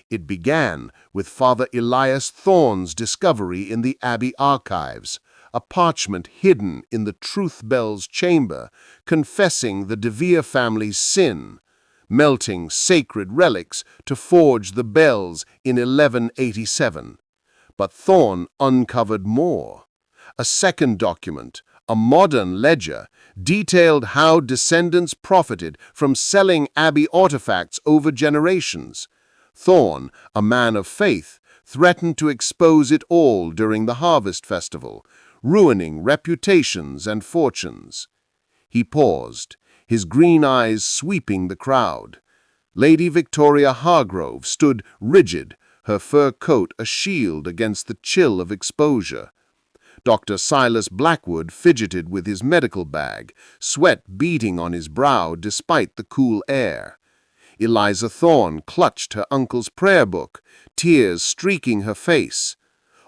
It began with Father Elias Thorne's discovery in the Abbey archives, a parchment hidden in the truth bell's chamber, confessing the De Vere family's sin, melting sacred relics to forge the bells in 1187. But Thorne uncovered more. A second document, a modern ledger, detailed how descendants profited from selling Abbey artifacts over generations. Thorne, a man of faith, threatened to expose it all during the harvest festival, ruining reputations and fortunes. He paused, his green eyes sweeping the crowd. Lady Victoria Hargrove stood rigid, her fur coat a shield against the chill of exposure. Dr. Silas Blackwood fidgeted with his medical bag, sweat beading on his brow despite the cool air. Eliza Thorne clutched her uncle's prayer book, tears streaking her face.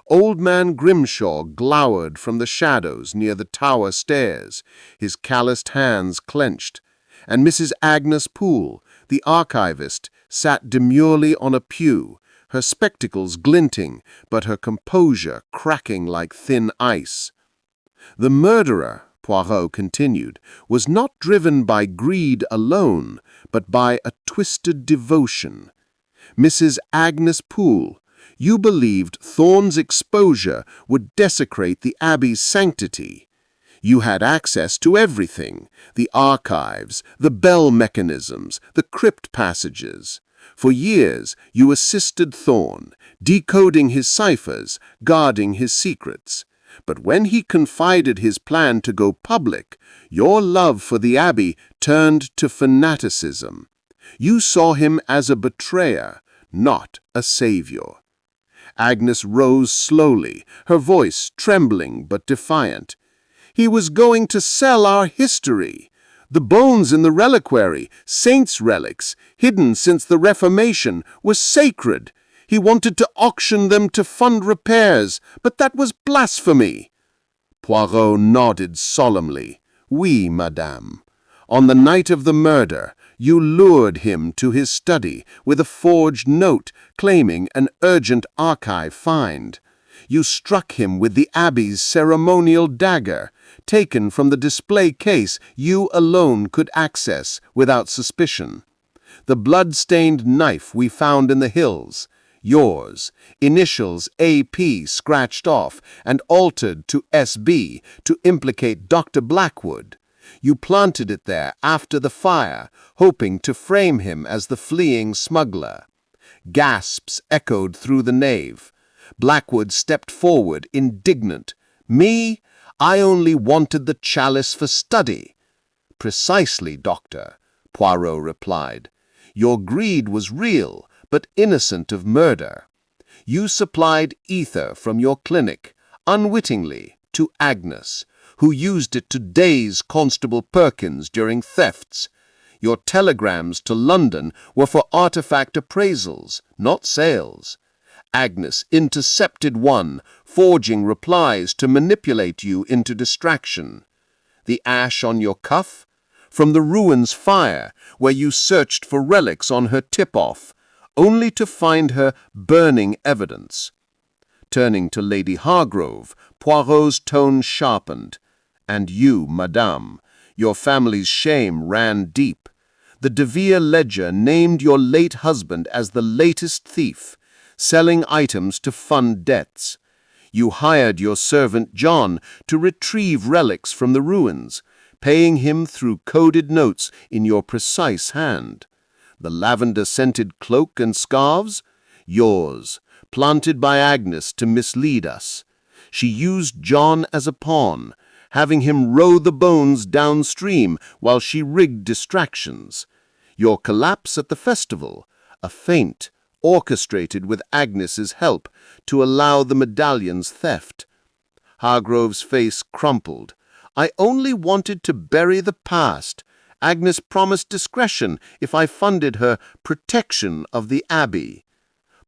Old man Grimshaw glowered from the shadows near the tower stairs, his calloused hands clenched, and Mrs. Agnes Poole, the archivist, sat demurely on a pew, her spectacles glinting, but her composure cracking like thin ice. The murderer, Poirot continued, was not driven by greed alone, but by a twisted devotion. Mrs. Agnes Poole, you believed Thorne's exposure would desecrate the Abbey's sanctity. You had access to everything, the archives, the bell mechanisms, the crypt passages. For years, you assisted Thorne, decoding his ciphers, guarding his secrets. But when he confided his plan to go public, your love for the Abbey turned to fanaticism. You saw him as a betrayer, not a savior. Agnes rose slowly, her voice trembling but defiant. He was going to sell our history. The bones in the reliquary, saints' relics, hidden since the Reformation, were sacred. He wanted to auction them to fund repairs, but that was blasphemy. Poirot nodded solemnly. Oui, madame. On the night of the murder, you lured him to his study with a forged note claiming an urgent archive find. You struck him with the Abbey's ceremonial dagger, taken from the display case you alone could access without suspicion. The blood-stained knife we found in the hills, yours, initials AP scratched off and altered to SB to implicate Dr. Blackwood. You planted it there after the fire, hoping to frame him as the fleeing smuggler. Gasps echoed through the nave. Blackwood stepped forward, indignant. Me? I only wanted the chalice for study. Precisely, Doctor, Poirot replied. Your greed was real, but innocent of murder. You supplied ether from your clinic, unwittingly, to Agnes, who used it to daze Constable Perkins during thefts. Your telegrams to London were for artifact appraisals, not sales. Agnes intercepted one, forging replies to manipulate you into distraction. The ash on your cuff? From the ruins fire, where you searched for relics on her tip-off, only to find her burning evidence. Turning to Lady Hargrove, Poirot's tone sharpened. And you, madame, your family's shame ran deep. The De Vere ledger named your late husband as the latest thief, selling items to fund debts. You hired your servant John to retrieve relics from the ruins, paying him through coded notes in your precise hand. The lavender-scented cloak and scarves? Yours, planted by Agnes to mislead us. She used John as a pawn, having him row the bones downstream while she rigged distractions. Your collapse at the festival, a feint orchestrated with Agnes's help to allow the medallion's theft. Hargrove's face crumpled. I only wanted to bury the past. Agnes promised discretion if I funded her protection of the Abbey.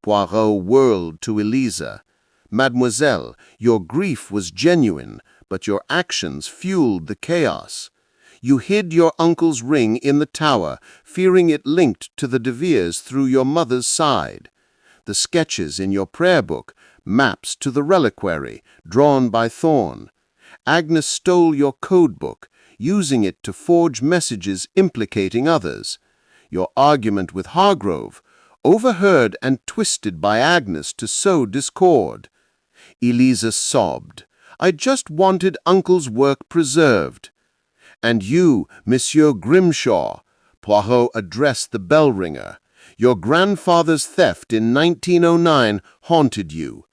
Poirot whirled to Eliza. Mademoiselle, your grief was genuine, but your actions fueled the chaos. You hid your uncle's ring in the tower, fearing it linked to the De Veres through your mother's side. The sketches in your prayer book, maps to the reliquary, drawn by Thorn. Agnes stole your code book, using it to forge messages implicating others. Your argument with Hargrove, overheard and twisted by Agnes to sow discord. Eliza sobbed. I just wanted Uncle's work preserved. And you, Monsieur Grimshaw, Poirot addressed the bell-ringer. Your grandfather's theft in 1909 haunted you.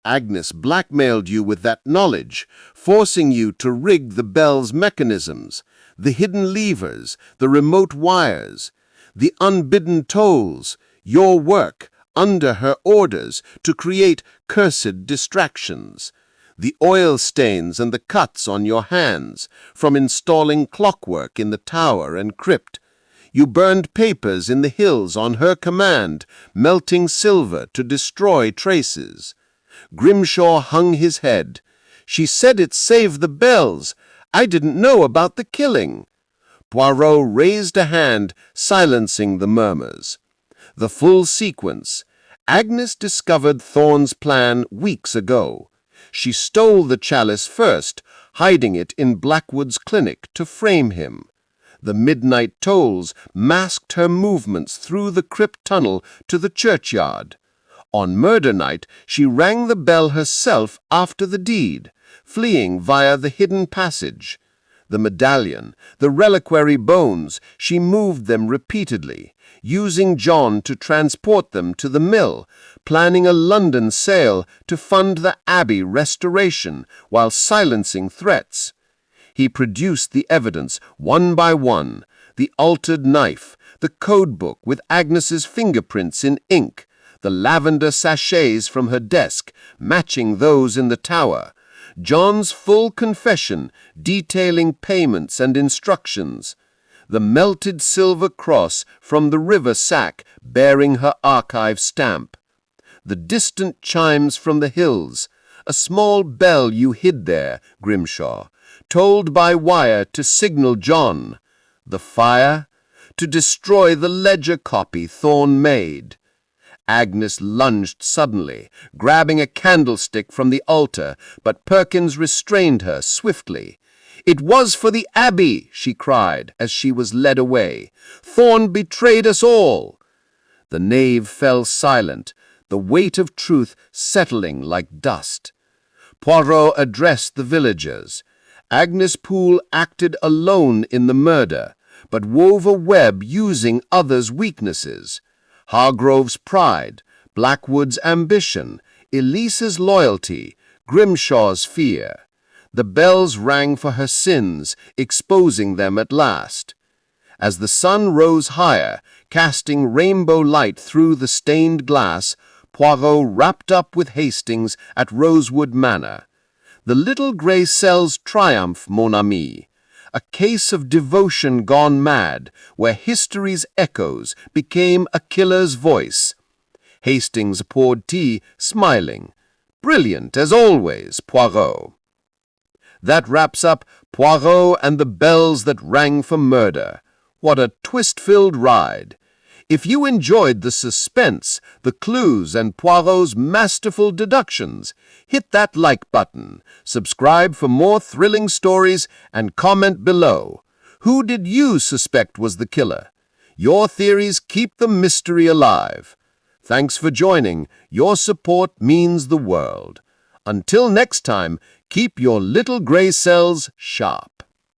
Agnes blackmailed you with that knowledge, forcing you to rig the bell's mechanisms, the hidden levers, the remote wires, the unbidden tolls, your work, under her orders, to create cursed distractions. The oil stains and the cuts on your hands, from installing clockwork in the tower and crypt. You burned papers in the hills on her command, melting silver to destroy traces. Grimshaw hung his head. She said it saved the bells. I didn't know about the killing. Poirot raised a hand, silencing the murmurs. The full sequence. Agnes discovered Thorn's plan weeks ago. She stole the chalice first, hiding it in Blackwood's clinic to frame him. The midnight tolls masked her movements through the crypt tunnel to the churchyard. On murder night, she rang the bell herself after the deed, fleeing via the hidden passage. The medallion, the reliquary bones, she moved them repeatedly, using John to transport them to the mill, planning a London sale to fund the Abbey restoration while silencing threats. He produced the evidence one by one, the altered knife, the code book with Agnes's fingerprints in ink, the lavender sachets from her desk, matching those in the tower, John's full confession detailing payments and instructions, the melted silver cross from the river sack bearing her archive stamp, the distant chimes from the hills, a small bell you hid there, Grimshaw, tolled by wire to signal John, the fire, to destroy the ledger copy Thorn made. Agnes lunged suddenly, grabbing a candlestick from the altar, but Perkins restrained her swiftly. "It was for the Abbey," she cried as she was led away. "Thorn betrayed us all." The knave fell silent, the weight of truth settling like dust. Poirot addressed the villagers. Agnes Poole acted alone in the murder, but wove a web using others' weaknesses. Hargrove's pride, Blackwood's ambition, Elisa's loyalty, Grimshaw's fear. The bells rang for her sins, exposing them at last. As the sun rose higher, casting rainbow light through the stained glass, Poirot wrapped up with Hastings at Rosewood Manor. The little grey cell's triumph, mon ami. A case of devotion gone mad, where history's echoes became a killer's voice. Hastings poured tea, smiling. "Brilliant, as always, Poirot." That wraps up Poirot and the Bells That Rang for Murder. What a twist-filled ride. If you enjoyed the suspense, the clues, and Poirot's masterful deductions, hit that like button, subscribe for more thrilling stories, and comment below. Who did you suspect was the killer? Your theories keep the mystery alive. Thanks for joining. Your support means the world. Until next time, keep your little gray cells sharp.